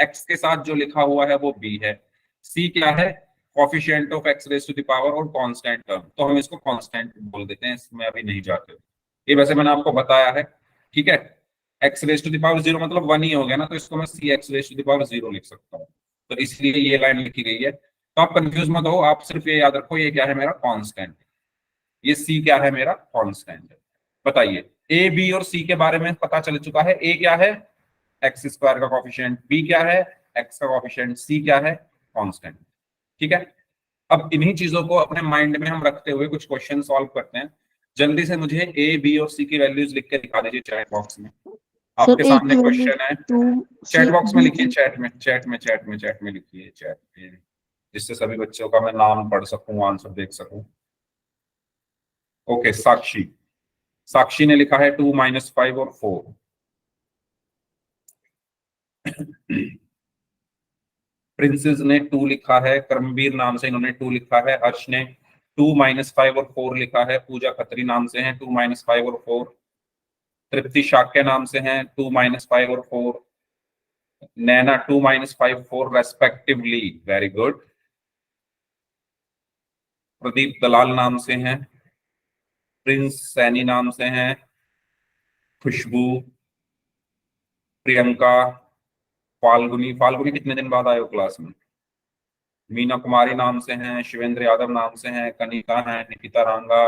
x के साथ जो लिखा हुआ है वो b है। सी क्या है, coefficient of x raise to the power और कांस्टेंट टर्म, तो हम इसको कांस्टेंट बोल देते हैं, इसमें अभी नहीं जाते। ये वैसे मैंने आपको बताया है, ठीक है। X raise to the power zero मतलब 1 ही हो गया ना, तो इसको मैं c x raise to the power zero लिख सकता हूँ, तो इसलिए ये लाइन लिखी गई है। तो आप कंफ्यूज मत हो, आप सिर्फ ये याद रखो ये क्या है मेरा कांस्टेंट, ये सी क्या है मेरा कांस्टेंट है। बताइए, ए बी और सी के बारे में पता चल चुका है। ए क्या है, एक्स स्क्वायर का कॉफिशिएंट, बी क्या है, एक्स का कॉफिशिएंट, सी क्या है, कांस्टेंट, ठीक है। अब इन्हीं चीजों को अपने माइंड में हम रखते हुए कुछ क्वेश्चन सॉल्व करते हैं। जल्दी से मुझे ए बी और सी की वैल्यूज लिख के दिखा दीजिए चैट बॉक्स में। सर आपके ए सामने की वैल्यू क्वेश्चन है, 2, चैट सी बॉक्स में बी लिखिए, की चैट में लिखिए, चैट में, जिससे सभी बच्चों का मैं नाम पढ़ सकूं, आंसर देख सकूं। ओके, साक्षी, साक्षी ने लिखा है 2 - 5 और 4। प्रिंसेस ने 2 लिखा है, कर्मवीर नाम से इन्होंने 2 लिखा है, हर्ष ने 2 - 5 और 4 लिखा है, पूजा खत्री नाम से है 2 - 5 और 4, तृप्ति शाक्य नाम से हैं 2 - 5 और 4, नैना 2 - 5 4 रेस्पेक्टिवली, वेरी गुड। प्रदीप दलाल नाम से हैं, प्रिंस सैनी नाम से हैं, खुशबू, प्रियंका, फाल्गुनी, फाल्गुनी कितने दिन बाद आए हो क्लास में, मीना कुमारी नाम से हैं, शिवेंद्र यादव नाम से हैं, कनिका हैं, निकिता रांगा,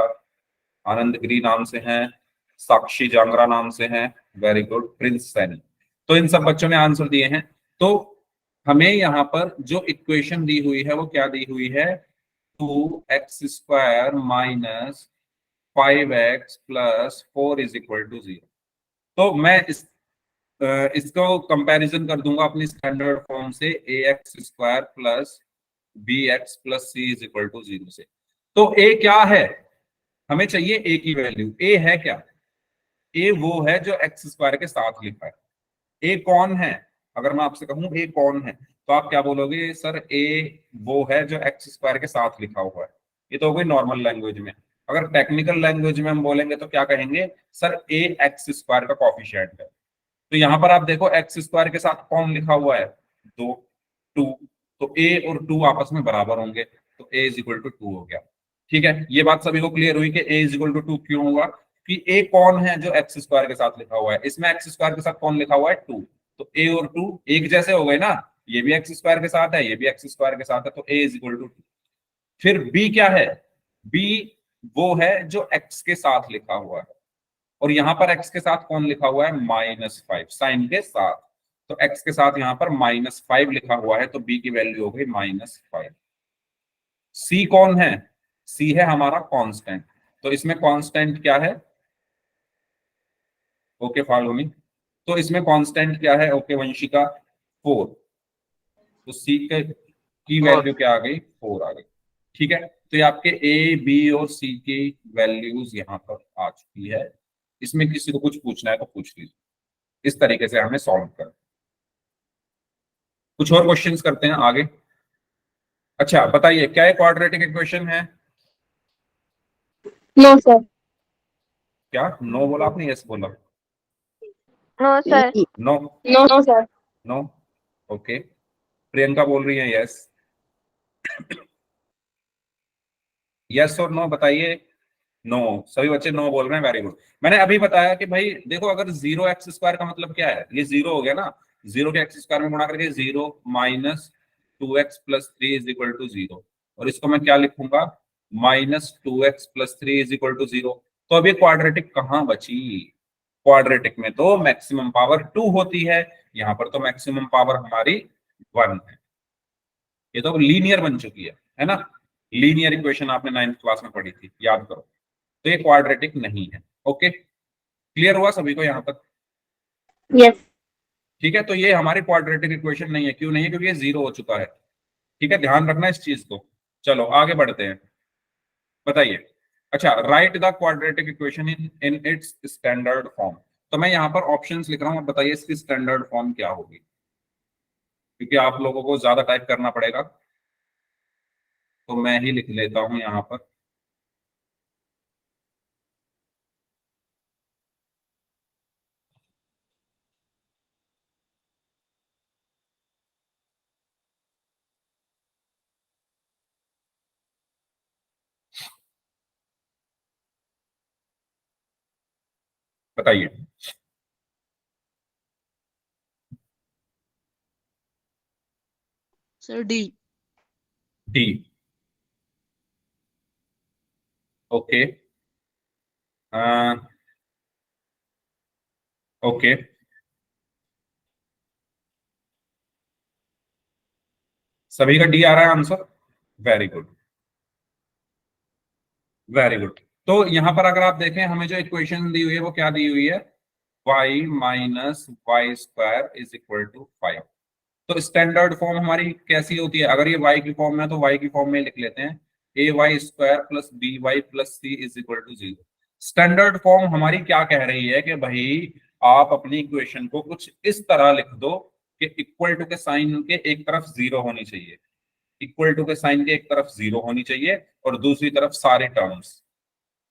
आनंद गिरी नाम से हैं, साक्षी जांगरा नाम से हैं, वेरी गुड, प्रिंस सैनी। तो इन सब बच्चों ने आंसर दिए हैं। तो हमें यहाँ पर जो इक्वेशन दी हुई है वो क्या दी हुई है, 2x² minus 5x plus 4 is equal to 0। तो मैं इसको कंपैरिजन कर दूंगा अपनी स्टैंडर्ड फॉर्म से, ax² plus bx plus c is equal to 0 से। तो a क्या है, हमें चाहिए a की वैल्यू। a है क्या, a वो है जो एक्स स्क्वायर के साथ लिखा है। ए कौन है, अगर मैं आपसे कहूं ए कौन है, तो आप क्या बोलोगे, सर ए वो है जो एक्स स्क्वायर के साथ लिखा हुआ है। ये तो हो गई नॉर्मल लैंग्वेज में। अगर टेक्निकल लैंग्वेज में हम बोलेंगे तो क्या कहेंगे, सर ए एक्स स्क्वायर का कॉफिशिएंट है। तो यहां पर आप देखो एक्स स्क्वायर के साथ कौन लिखा हुआ है, 2, 2, तो ए और 2 आपस में बराबर होंगे, तो ए इज इक्वल टू 2 हो गया। ठीक है, ये बात सभी को क्लियर हुई कि ए इज इक्वल टू 2 क्यों होगा, कि ए कौन है जो एक्स स्क्वायर के साथ लिखा हुआ है, इसमें एक्स स्क्वायर के साथ कौन लिखा हुआ है, 2, तो ए और 2 एक जैसे हो गए ना, ये भी एक्स स्क्वायर के साथ है, ये भी एक्स स्क्वायर के साथ है, तो ए इज इक्वल टू 2। फिर बी क्या है, बी वो है जो एक्स के साथ लिखा हुआ है, और यहां पर एक्स के साथ कौन लिखा हुआ है, -5 साइन के साथ, तो एक्स के साथ यहां पर -5 लिखा हुआ है, तो बी की वैल्यू हो गई -5। सी कौन है, सी है हमारा कांस्टेंट, तो इसमें कांस्टेंट क्या है, ओके फाल्गुनी, तो इसमें कांस्टेंट क्या है, ओके वंशिका, 4, तो सी के की वैल्यू क्या आ गई, 4 आ गई। ठीक है, तो ये आपके ए बी और सी की वैल्यूज यहां पर आ चुकी है। इसमें किसी को कुछ पूछना है तो पूछ लीजिए, इस तरीके से हमें सॉल्व कर, कुछ और क्वेश्चंस करते हैं आगे। अच्छा बताइए, क्या ये क्वाड्रेटिक इक्वेशन है, नो सर। क्या नो बोला आपने, यस बोला, no sir. No, no sir. No, okay, Priyanka बोल रही है यस, यस और नो बताइए, नो, सभी बच्चे नो बोल रहे हैं, वेरी गुड। मैंने अभी बताया कि भाई देखो, अगर 0x² का मतलब क्या है, ये 0 हो गया ना, 0 के एक्स स्क्वायर में गुणा करके 0 - 2x plus 3 is equal to 0, और इसको मैं क्या लिखूंगा, -2x plus 3 is equal to 0। तो अब ये क्वाड्रेटिक कहाँ बची, क्वाड्रेटिक में तो मैक्सिमम पावर 2 होती है, यहां पर तो मैक्सिमम पावर हमारी 1 है, ये तो लीनियर बन चुकी है ना। लीनियर इक्वेशन आपने 9th क्लास में पढ़ी थी, याद करो। तो ये क्वाड्रेटिक नहीं है। ओके, क्लियर हुआ सभी को यहाँ तक, यस। ठीक है। तो ये हमारी क्वाड्रेटिक इक्वेशन नहीं है, क्यों नहीं है, क्योंकि ये 0 हो चुका है। ठीक है, ध्यान रखना इस चीज को। चलो आगे बढ़ते हैं, बताइए। अच्छा, right the quadratic equation in its standard form, तो मैं यहाँ पर ऑप्शंस लिख रहा हूँ, बताइए इसकी स्टैंडर्ड फॉर्म क्या होगी, क्योंकि आप लोगों को ज्यादा टाइप करना पड़ेगा, तो मैं ही लिख लेता हूँ यहाँ पर। बताइए। Sir D. D. Okay. Okay, सभी का डी आ रहा है answer. Very good, very good. तो यहां पर अगर आप देखें, हमें जो इक्वेशन दी हुई है वो क्या दी हुई है, y minus y square is equal to 5। तो स्टैंडर्ड फॉर्म हमारी कैसी होती है, अगर ये y की फॉर्म में है तो y की फॉर्म में लिख लेते हैं, a y square plus b y plus c is equal to 0। Standard form हमारी क्या कह रही है कि भाई आप अपनी इक्वेशन को कुछ इस तरह लिख दो कि इक्वल टू के साइन के एक तरफ 0 होनी चाहिए, इक्वल टू के साइन के एक तरफ 0 होनी चाहिए और दूसरी तरफ सारे टर्म्स,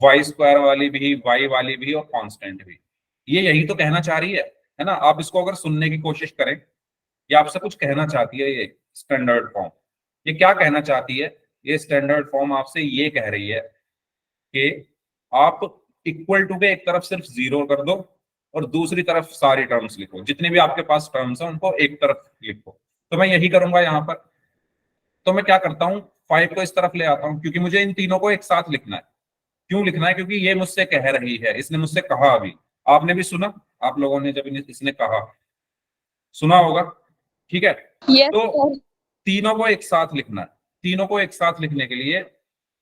वाई स्क्वायर वाली भी, वाई वाली भी और कांस्टेंट भी। ये यही तो कहना चाह रही है ना। आप इसको अगर सुनने की कोशिश करें, ये आपसे कुछ कहना चाहती है, ये स्टैंडर्ड फॉर्म ये क्या कहना चाहती है, ये स्टैंडर्ड फॉर्म आपसे ये कह रही है कि आप इक्वल टू के एक तरफ सिर्फ 0 कर दो और दूसरी तरफ सारी टर्म्स लिखो, जितने भी आपके पास टर्म्स हैं उनको एक तरफ लिखो। तो मैं यही करूंगा यहाँ पर। तो मैं क्या करता हूँ, 5 को इस तरफ ले आता हूँ क्योंकि मुझे इन तीनों को एक साथ लिखना है। क्यों लिखना है, क्योंकि ये मुझसे कह रही है, इसने मुझसे कहा अभी, आपने भी सुना, आप लोगों ने जब इसने कहा सुना होगा, ठीक है। यस तो सर। तीनों को एक साथ लिखना है। तीनों को एक साथ लिखने के लिए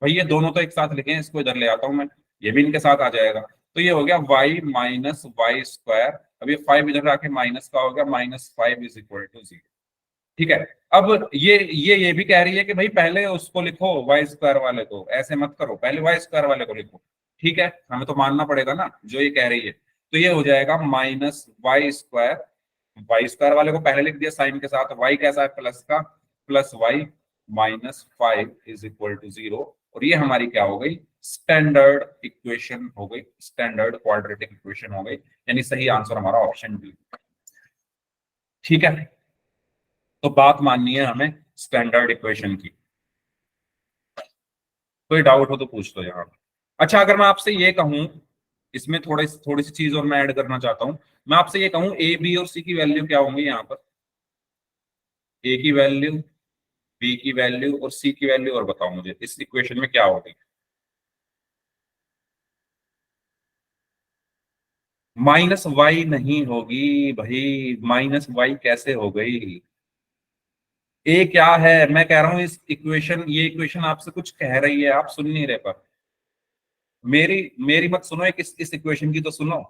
भाई ये दोनों तो एक साथ लिखे हैं, इसको इधर ले आता हूं मैं, ये भी इनके साथ आ जाएगा। तो ये हो गया y माइनस वाई स्क्वायर, अब ये 5 इधर आके माइनस का हो गया, -5 इज इक्वल टू 0। ठीक है। अब ये भी कह रही है कि भाई पहले उसको लिखो, वाई स्क्वायर वाले को, ऐसे मत करो, पहले वाई स्क्वायर वाले को लिखो। ठीक है, हमें तो मानना पड़ेगा ना जो ये कह रही है। तो ये हो जाएगा minus y square, y square वाले को पहले लिख दिया साइन के साथ, वाई कैसा है प्लस का, plus y -5 is equal to 0। और ये हमारी क्या हो गई, स्टैंडर्ड इक्वेशन हो गई, स्टैंडर्ड क्वाड्रेटिक इक्वेशन हो गई, यानी सही आंसर हमारा ऑप्शन बी। ठीक है, तो बात माननी है हमें स्टैंडर्ड इक्वेशन की। कोई डाउट हो तो पूछ लो यहाँ। अच्छा, अगर मैं आपसे ये कहूं, इसमें थोड़ी सी चीज और मैं ऐड करना चाहता हूं। मैं आपसे ये कहूं ए बी और सी की वैल्यू क्या होंगी यहाँ पर, ए की वैल्यू, बी की वैल्यू और सी की वैल्यू, और बताओ मुझे इस इक्वेशन में क्या होगी। -y नहीं होगी भाई, -y कैसे हो गई, ए क्या है, मैं कह रहा हूं इस इक्वेशन, ये इक्वेशन आपसे कुछ कह रही है, आप सुन नहीं रहे। पर मेरी मेरी मत सुनो, एक इस इक्वेशन की तो सुनो।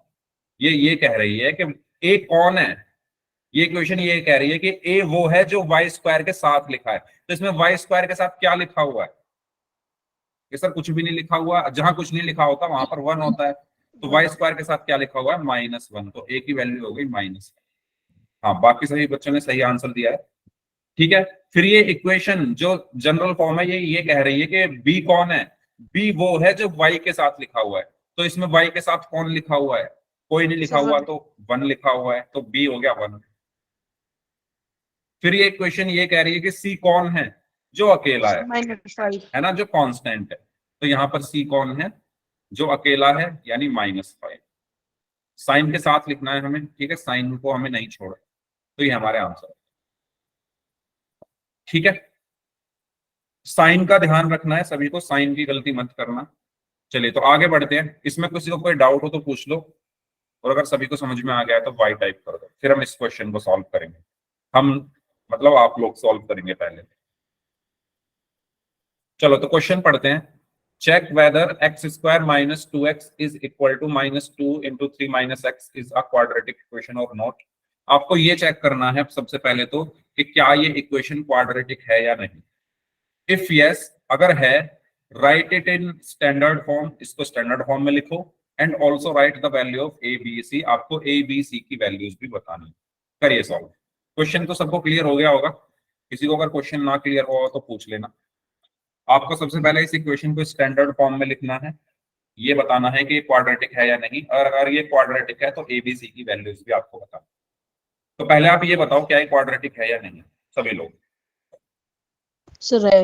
ये कह रही है कि ए कौन है, ये इक्वेशन ये कह रही है कि ए वो है जो वाई स्क्वायर के साथ लिखा है। तो इसमें वाई स्क्वायर के साथ क्या लिखा हुआ है, कि सर कुछ भी नहीं लिखा हुआ, जहां कुछ नहीं लिखा होता वहां पर 1 होता है। तो वाई स्क्वायर के साथ क्या लिखा हुआ है, -1, तो ए की वैल्यू हो गई -1। हाँ, बाकी सभी बच्चों ने सही आंसर दिया है। ठीक है, फिर ये इक्वेशन जो जनरल फॉर्म है, ये कह रही है कि बी कौन है, बी वो है जो वाई के साथ लिखा हुआ है। तो इसमें वाई के साथ कौन लिखा हुआ है, कोई नहीं लिखा हुआ, 7। तो 1 लिखा हुआ है, तो बी हो गया 1। फिर ये इक्वेशन ये कह रही है कि सी कौन है, जो अकेला -5। है ना, जो कांस्टेंट है। तो यहां पर सी कौन है, जो अकेला है, यानी -5। साइन के साथ लिखना है हमें, ठीक है, साइन को हमें नहीं छोड़ा। तो ये हमारे आंसर। ठीक है, साइन का ध्यान रखना है सभी को, साइन की गलती मत करना। चलिए तो आगे बढ़ते हैं, इसमें किसी को कोई डाउट हो तो पूछ लो, और अगर सभी को समझ में आ गया है तो वाई टाइप कर दो, फिर हम इस क्वेश्चन को सॉल्व करेंगे। हम मतलब आप लोग सॉल्व करेंगे पहले। चलो तो क्वेश्चन पढ़ते हैं। Check whether x square -2x is equal to -2 into 3 x is a quadratic equation और नॉट। आपको ये चेक करना है सबसे पहले तो कि क्या ये इक्वेशन क्वाड्रेटिक है या नहीं। इफ यस, अगर है, write it in standard form, इसको स्टैंडर्ड फॉर्म में लिखो, and also write the value of a b c, आपको ए बी सी की वैल्यूज भी बतानी है। करिए सॉल्व। क्वेश्चन तो सबको क्लियर हो गया होगा, किसी को अगर क्वेश्चन ना क्लियर हुआ तो पूछ लेना। आपको सबसे पहले इस इक्वेशन को स्टैंडर्ड फॉर्म में लिखना है, ये बताना है कि ये क्वाड्रेटिक है या नहीं, और अगर ये क्वाड्रेटिक है तो एबीसी की वैल्यूज भी आपको बताना। तो पहले आप ये बताओ क्या ये क्वाड्रेटिक है या नहीं, सभी लोग। सर है।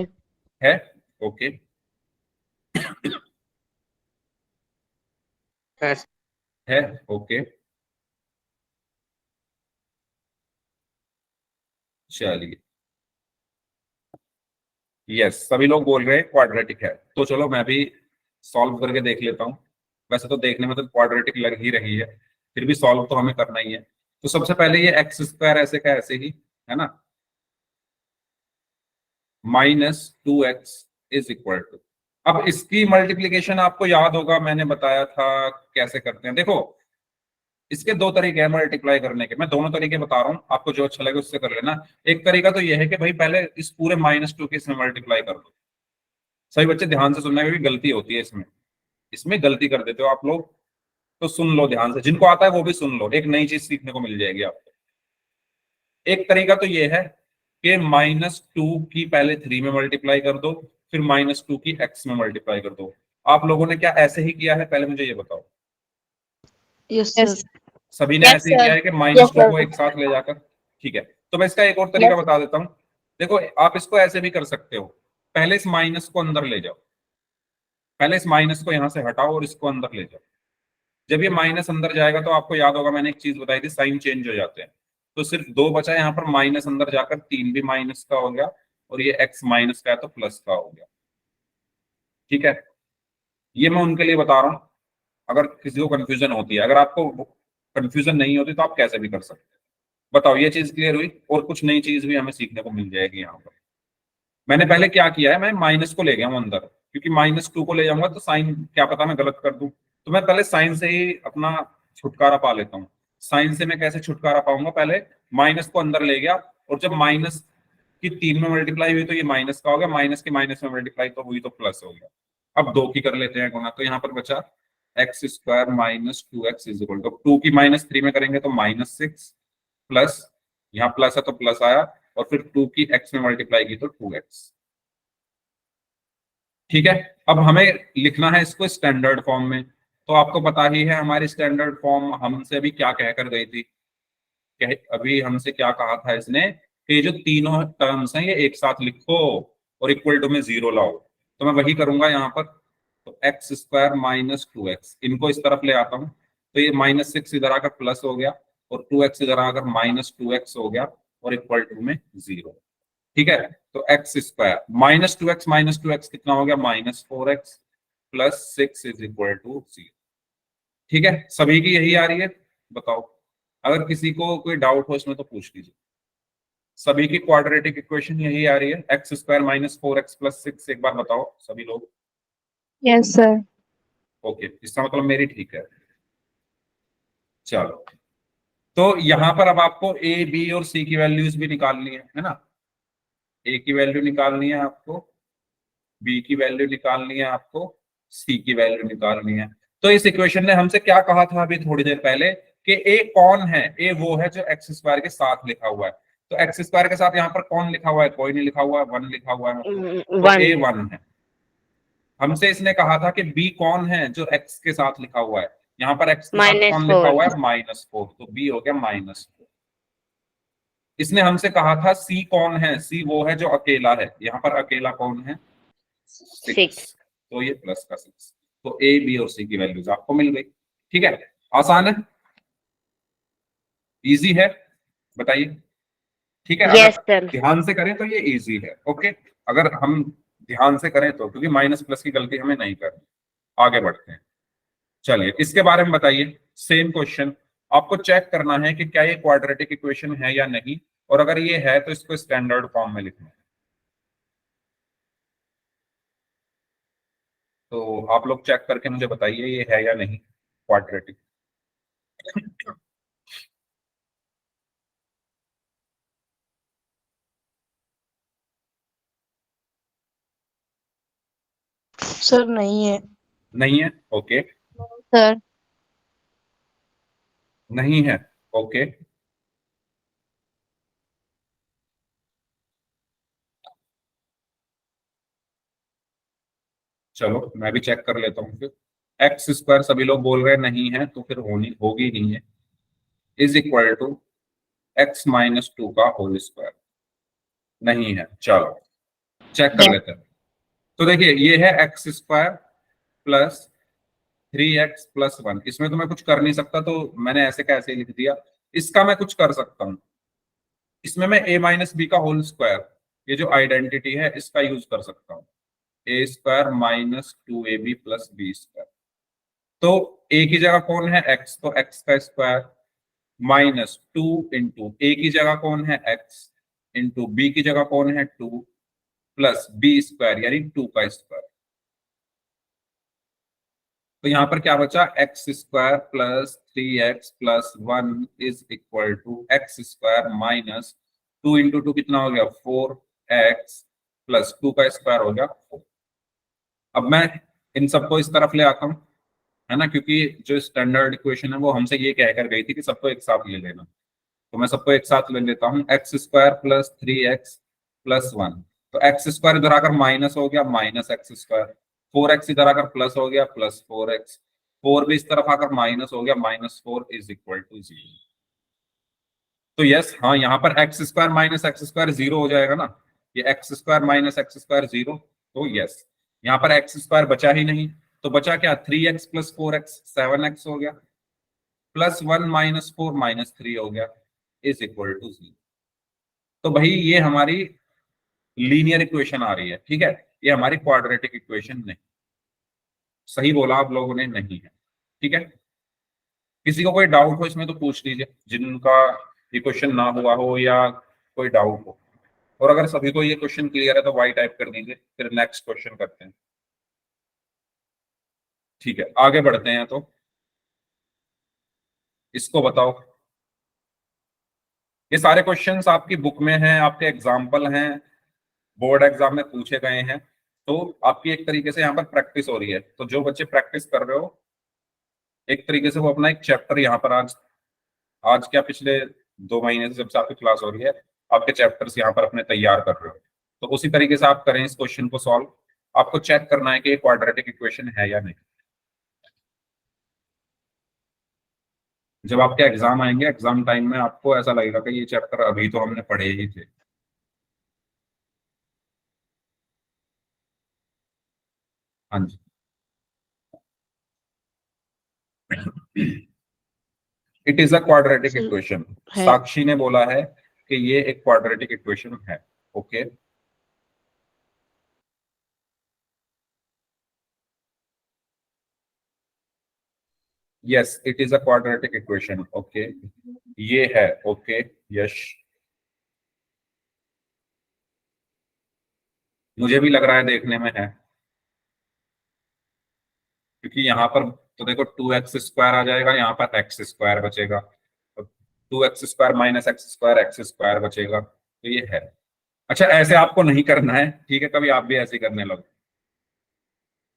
है, ओके। है। ओके, चलिए, यस, सभी लोग बोल रहे हैं क्वाड्रेटिक है, तो चलो मैं भी सॉल्व करके देख लेता हूँ। वैसे तो देखने में तो क्वाड्रेटिक लग ही रही है, फिर भी सॉल्व तो हमें करना ही है। तो सबसे पहले ये एक्स स्क्वायर ऐसे का ऐसे ही है ना, -2x इज इक्वल टू, अब इसकी मल्टीप्लीकेशन आपको याद होगा, मैंने बताया था कैसे करते हैं। देखो, इसके दो तरीके हैं मल्टीप्लाई करने के, मैं दोनों तरीके बता रहा हूँ, आपको जो अच्छा लगे उससे कर लेना। एक तरीका तो यह है कि भाई पहले इस पूरे -2 के इसमें मल्टीप्लाई कर दो। सभी बच्चे ध्यान से सुनने में भी गलती होती है इसमें, इसमें गलती कर देते हो आप लोग, तो सुन लो ध्यान से, जिनको आता है वो भी सुन लो, एक नई चीज सीखने को मिल जाएगी आपको। एक तरीका तो ये है कि -2 की पहले 3 में मल्टीप्लाई कर दो, फिर -2 की x में मल्टीप्लाई कर दो। आप लोगों ने क्या ऐसे ही किया है, पहले मुझे ये बताओ। Yes Yes. सर। सभी ने Yes, ऐसे ही sir. किया है कि Yes, -2 sir. को एक साथ ले जाकर, ठीक है। तो मैं इसका एक और तरीका Yes. बता देता हूँ। देखो, आप इसको ऐसे भी कर सकते हो, पहले इस माइनस को अंदर ले जाओ, पहले इस माइनस को यहां से हटाओ और इसको अंदर ले जाओ। जब ये माइनस अंदर जाएगा तो आपको याद होगा, मैंने एक चीज बताई थी, साइन चेंज हो जाते हैं। तो सिर्फ 2 बचा, यहाँ पर माइनस अंदर जाकर 3 भी माइनस का हो गया, और ये x माइनस का है तो प्लस का हो गया। ठीक है, ये मैं उनके लिए बता रहा हूँ, अगर किसी को कंफ्यूजन होती है, अगर आपको कंफ्यूजन नहीं होती तो आप कैसे भी कर सकते हैं। बताओ, ये चीज क्लियर हुई? और कुछ नई चीज भी हमें सीखने को मिल जाएगी यहाँ पर। मैंने पहले क्या किया है, मैं माइनस को ले गया हूँ अंदर, क्योंकि -2 को ले जाऊंगा तो साइन क्या पता मैं गलत कर दूं, तो मैं पहले साइन से ही अपना छुटकारा पा लेता हूँ। साइन से मैं कैसे छुटकारा पाऊंगा, पहले माइनस को अंदर ले गया, और जब माइनस की 3 में मल्टीप्लाई हुई तो ये माइनस का हो गया, माइनस की माइनस में मल्टीप्लाई तो हुई तो प्लस हो गया। अब 2 की कर लेते हैं गुना, तो यहाँ पर बचा x² -2x is equal to, 2 की -3 में करेंगे तो -6, प्लस यहाँ प्लस है तो प्लस आया, और फिर 2 की x में मल्टीप्लाई की तो 2x। ठीक है, अब हमें लिखना है इसको स्टैंडर्ड फॉर्म में। तो आपको पता ही है हमारी स्टैंडर्ड फॉर्म हमसे अभी क्या कहकर गई थी, अभी हमसे क्या कहा था इसने, कि जो तीनों टर्म्स हैं ये एक साथ लिखो और इक्वल टू में 0 लाओ। तो मैं वही करूंगा यहाँ पर। तो x² -2x, इनको इस तरफ ले आता हूँ, तो ये -6 इधर आकर प्लस हो गया, और 2x इधर आकर -2x हो गया, और इक्वल टू में 0। ठीक है, तो x² -2x कितना हो गया, -4x, +6 इज इक्वल टू 0। ठीक है, सभी की यही आ रही है? बताओ, अगर किसी को कोई डाउट हो इसमें तो पूछ लीजिए। सभी की क्वाड्रेटिक इक्वेशन यही आ रही है, x² -4x +6, एक बार बताओ सभी लोग। Yes, sir. ओके, इसका मतलब मेरी ठीक है। चलो, तो यहां पर अब आपको a b और c की वैल्यूज भी निकालनी है ना। a की वैल्यू निकालनी है आपको, b की वैल्यू निकालनी है आपको, c की वैल्यू निकालनी है। तो इस इक्वेशन ने हमसे क्या कहा था अभी थोड़ी देर पहले, कि a कौन है, a वो है जो x² के साथ लिखा हुआ है। तो x² के साथ यहाँ पर कौन लिखा हुआ है, कोई नहीं लिखा हुआ है, 1 लिखा हुआ है, मतलब तो One. a 1 है। हमसे इसने कहा था कि b कौन है जो x के साथ लिखा हुआ है, यहाँ पर x के साथ कौन लिखा -4. हुआ है, -4, तो b हो गया -4। इसने हमसे कहा था c कौन है, c वो है जो अकेला है, यहाँ पर अकेला कौन है, 6, 6. तो ये प्लस का 6। तो ए बी और सी की वैल्यूज आपको मिल गई। ठीक है, आसान है, इजी है, बताइए। ठीक है, Yes, अगर sir. ध्यान से करें तो ये इजी है। ओके, अगर हम ध्यान से करें तो, क्योंकि माइनस प्लस की गलती हमें नहीं करनी। आगे बढ़ते हैं, चलिए इसके बारे में बताइए। सेम क्वेश्चन, आपको चेक करना है कि क्या ये क्वाड्रेटिक इक्वेशन है या नहीं, और अगर ये है तो इसको स्टैंडर्ड फॉर्म में लिखना है। तो आप लोग चेक करके मुझे बताइए ये है या नहीं क्वाड्रेटिक। सर नहीं है। नहीं है, ओके। Sir. नहीं है, ओके। चलो मैं भी चेक कर लेता हूँ फिर। x² सभी लोग बोल रहे हैं नहीं है, तो फिर होगी नहीं है, इज इक्वल टू x-2 का होल स्क्वायर, नहीं है। चलो चेक कर Yes. लेते हैं। तो देखिए, ये है x² प्लस 3x प्लस 1, इसमें तो मैं कुछ कर नहीं सकता, तो मैंने ऐसे का ऐसे ही लिख दिया। इसका मैं कुछ कर सकता हूँ, इसमें मैं a माइनस बी का होल स्क्वायर, ये जो आइडेंटिटी है इसका यूज कर सकता हूँ, a square minus 2ab plus b square. तो a की जगह कौन है x, तो x का स्क्वायर माइनस 2 इंटू a की जगह कौन है x इंटू b की जगह कौन है 2 प्लस बी स्क्वायर यानी 2 का स्क्वायर। तो यहां पर क्या बचा, x square plus 3x plus 1 is equal to x square minus 2 into 2 कितना हो गया 4x प्लस 2 का स्क्वायर हो गया 4। अब मैं इन सबको इस तरफ ले आता हूं, है ना, क्योंकि जो स्टैंडर्ड इक्वेशन है वो हमसे ये कहकर गई थी कि सबको एक साथ ले लेना। तो मैं सबको एक साथ ले लेता हूँ, x square plus 3x plus 1, तो एक्स स्क्वायर इधर आकर माइनस हो गया माइनस एक्स स्क्वायर, 4x इधर आकर प्लस हो गया प्लस 4x, 4 भी इस तरफ आकर माइनस हो गया माइनस 4 इज इक्वल टू 0। तो यस, हाँ, यहाँ पर x square minus x square 0 हो जाएगा ना, ये x square minus x square 0, तो यस यहाँ पर एक्स स्क्वायर बचा ही नहीं, तो बचा क्या 3x प्लस 4x 7x हो गया प्लस 1 माइनस 4 माइनस 3 हो गया इज इक्वल टू 0। तो भाई ये हमारी लीनियर इक्वेशन आ रही है, ठीक है, ये हमारी क्वाड्रेटिक इक्वेशन नहीं। सही बोला आप लोगों ने, नहीं है, ठीक है। किसी को कोई डाउट हो इसमें तो पूछ लीजिए, जिनका ये क्वेश्चन ना हुआ हो या कोई डाउट हो, और अगर सभी को ये क्वेश्चन क्लियर है तो वाई टाइप कर दीजिए, फिर नेक्स्ट क्वेश्चन करते हैं। ठीक है, आगे बढ़ते हैं। तो इसको बताओ, ये सारे क्वेश्चंस आपकी बुक में हैं, आपके एग्जाम्पल हैं, बोर्ड एग्जाम में पूछे गए हैं, तो आपकी एक तरीके से यहाँ पर प्रैक्टिस हो रही है। तो जो बच्चे प्रैक्टिस कर रहे हो, एक तरीके से वो अपना एक चैप्टर यहाँ पर आज आज क्या पिछले 2 महीने से जब से आपकी क्लास हो रही है, आपके चैप्टर्स यहाँ पर अपने तैयार कर रहे हो, तो उसी तरीके से आप करें इस क्वेश्चन को सॉल्व। आपको चेक करना है कि ये क्वाड्रेटिक इक्वेशन है या नहीं। जब आपके एग्जाम आएंगे, एग्जाम टाइम में आपको ऐसा लगेगा कि ये चैप्टर अभी तो हमने पढ़े ही थे। हाँ जी। It is a quadratic sir equation. है। साक्षी ने बोला है कि ये एक क्वाड्रेटिक इक्वेशन है। Okay, yes it is a quadratic equation. Okay, ये है। ओके, यश, मुझे भी लग रहा है देखने में है, क्योंकि यहाँ पर तो देखो 2x स्क्वायर आ जाएगा, यहाँ पर एक्स स्क्वायर बचेगा, 2x square minus x square x square बचेगा, तो ये है। अच्छा, ऐसे आपको नहीं करना है, ठीक है, कभी आप भी ऐसे ही करने लगो,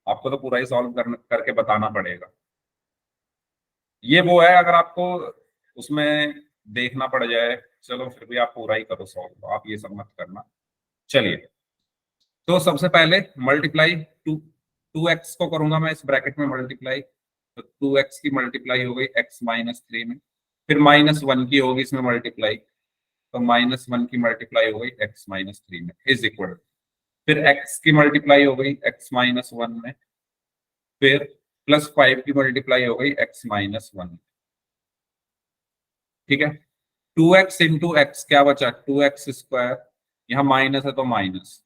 आपको तो पूरा ही सॉल्व करके बताना पड़ेगा। ये वो है, अगर आपको उसमें देखना पड़ जाए, चलो फिर भी आप पूरा ही करो सॉल्व, आप ये सब मत करना। चलिए, तो सबसे पहले मल्टीप्लाई, टू 2x को करूंगा मैं इस ब्रैकेट में मल्टीप्लाई, तो 2x की मल्टीप्लाई हो गई x माइनस 3 में, फिर माइनस 1 की होगी इसमें मल्टीप्लाई, तो माइनस 1 की मल्टीप्लाई हो गई x माइनस 3 में इज इक्वल, फिर x की मल्टीप्लाई हो गई x माइनस 1 में, फिर प्लस 5 की मल्टीप्लाई हो गई x माइनस 1। ठीक है, 2x इंटू एक्स क्या बचा 2x स्क्वायर, यहाँ माइनस है तो minus,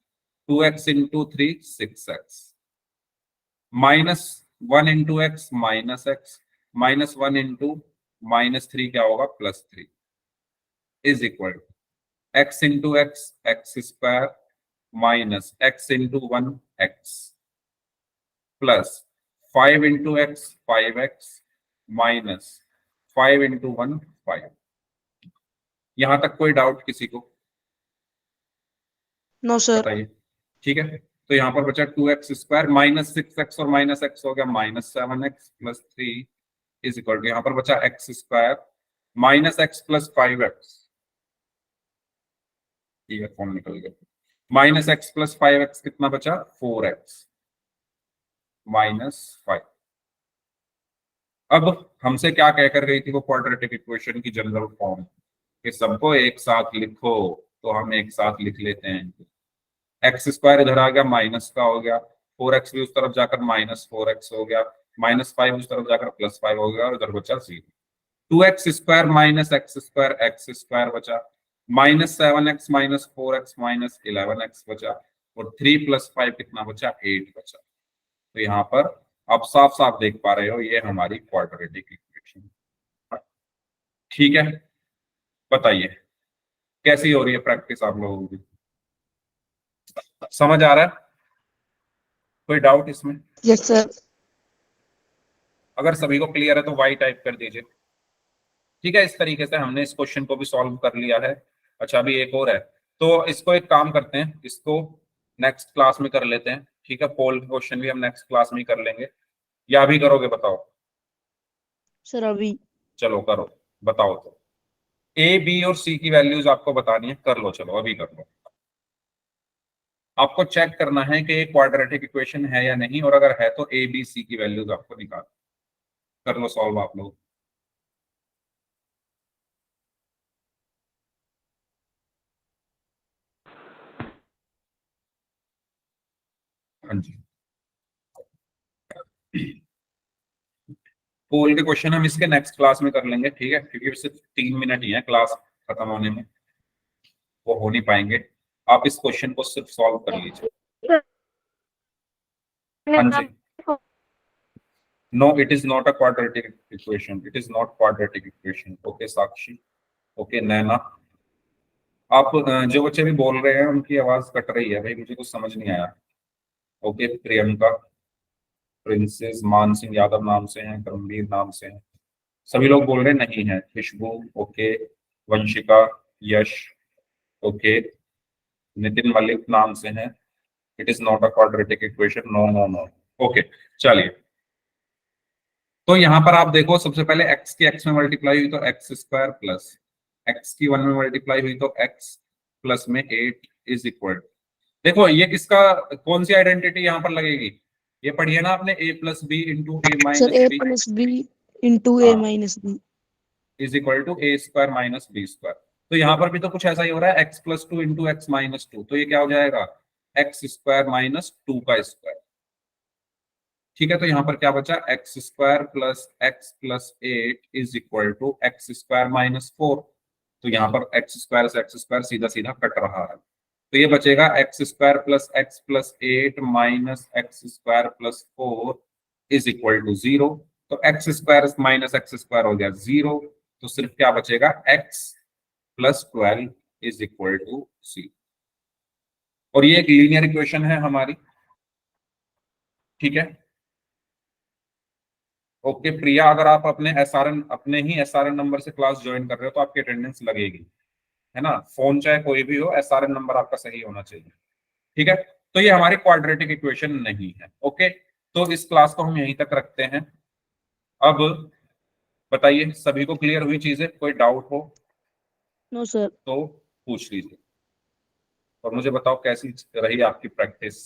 2x into 3 6x, minus 1 into x minus x, minus 1 into minus 3 क्या होगा +3 is equal x into x x square minus x into 1 x plus 5 into x 5x minus 5 into 1 5। यहां तक कोई doubt किसी को? No sir. बताइए। ठीक है, तो यहाँ पर बचा 2x स्क्वायर माइनस 6x और माइनस x हो गया minus 7x plus 3 is equal to, यहाँ पर बचा x square minus x plus 5x, ये फॉर्म निकल गया, माइनस x प्लस 5x कितना बचा 4x माइनस 5। अब हमसे क्या कहकर गई थी वो क्वाड्रेटिक इक्वेशन की जनरल फॉर्म, कि सबको एक साथ लिखो, तो हम एक साथ लिख लेते हैं। एक्स स्क्वायर इधर आ गया माइनस का हो गया, 4x भी उस तरफ जाकर माइनस 4x हो गया, -5 उस तरफ जाकर +5 हो गया और इधर बचा 0। 2x square minus x square x square बचा, -7x minus 4x minus 11x बचा, और 3 + 5 कितना बचा, 8 बचा। तो यहाँ पर आप साफ साफ देख पा रहे हो ये हमारी क्वाड्रेटिक इक्वेशन। ठीक है, बताइए कैसी हो रही है प्रैक्टिस आप लोगों की, समझ आ रहा है, कोई डाउट इसमें? Yes sir. अगर सभी को क्लियर है तो वाई टाइप कर दीजिए। ठीक है, इस तरीके से हमने इस क्वेश्चन को भी सॉल्व कर लिया है। अच्छा, अभी एक और है, तो इसको एक काम करते हैं, इसको नेक्स्ट क्लास में कर लेते हैं। ठीक है, पोल क्वेश्चन भी हम नेक्स्ट क्लास में ही कर लेंगे, या अभी करोगे बताओ? सर अभी। चलो करो, बताओ। तो ए बी और सी की वैल्यूज आपको बतानी है, कर लो, चलो अभी कर लो। आपको चेक करना है कि ये क्वाड्रेटिक इक्वेशन है या नहीं, और अगर है तो ए बी सी की वैल्यूज आपको निकाल, कर लो सॉल्व आप लोग। हाँ जी, पोल के क्वेश्चन हम इसके नेक्स्ट क्लास में कर लेंगे। ठीक है, क्योंकि सिर्फ 3 मिनट ही है क्लास खत्म होने में, वो हो नहीं पाएंगे। आप इस क्वेश्चन को सिर्फ सॉल्व कर लीजिए। हाँ जी, no it is not a quadratic equation, it is not quadratic equation. Okay Sakshi, okay Naina, आप जो बच्चे भी बोल रहे हैं उनकी आवाज कट रही है भाई, मुझे कुछ समझ नहीं आया। ओके प्रियंका, प्रिंसेस, मान सिंह यादव नाम से हैं, करमवीर नाम से हैं, सभी लोग बोल रहे नहीं है। खुशबू, ओके, वंशिका, यश, ओके, नितिन मलिक नाम से हैं, it is not a quadratic equation, no no no. Okay, चलिए, तो यहां पर आप देखो, सबसे पहले x की x में मल्टीप्लाई हुई तो एक्स स्क्वायर प्लस x की 1 में मल्टीप्लाई हुई तो x प्लस में 8 इज इक्वल। देखो ये किसका, कौन सी आइडेंटिटी यहां पर लगेगी, ये पढ़िए ना आपने, a plus b into a sir minus a b plus b into a minus b is equal to a square minus b square. तो यहाँ पर भी तो कुछ ऐसा ही हो रहा है, x plus 2 into x minus 2, तो ये क्या हो जाएगा, एक्स स्क्वायर माइनस 2 का स्क्वायर। ठीक है, तो यहाँ पर क्या बचा, x square plus x plus 8 is equal to x square minus 4। तो यहाँ पर एक्स स्क्वायर से एक्स स्क्वायर सीधा सीधा कट रहा है, तो ये बचेगा x square plus 8 minus x square plus 4 is equal to 0। तो x square minus x square हो गया 0, तो सिर्फ क्या बचेगा, x plus 12 is equal to c. और ये एक लीनियर इक्वेशन है हमारी। ठीक है, ओके प्रिया, अगर आप अपने ही एसआरएन नंबर से क्लास ज्वाइन कर रहे हो तो आपकी अटेंडेंस लगेगी, है ना, फोन चाहे कोई भी हो, एसआरएन नंबर आपका सही होना चाहिए। ठीक है, तो ये हमारी क्वाड्रेटिक इक्वेशन नहीं है। ओके, तो इस क्लास को हम यहीं तक रखते हैं। अब बताइए सभी को क्लियर हुई चीजें, कोई डाउट हो नो सर। तो पूछ लीजिए, और मुझे बताओ कैसी रही आपकी प्रैक्टिस।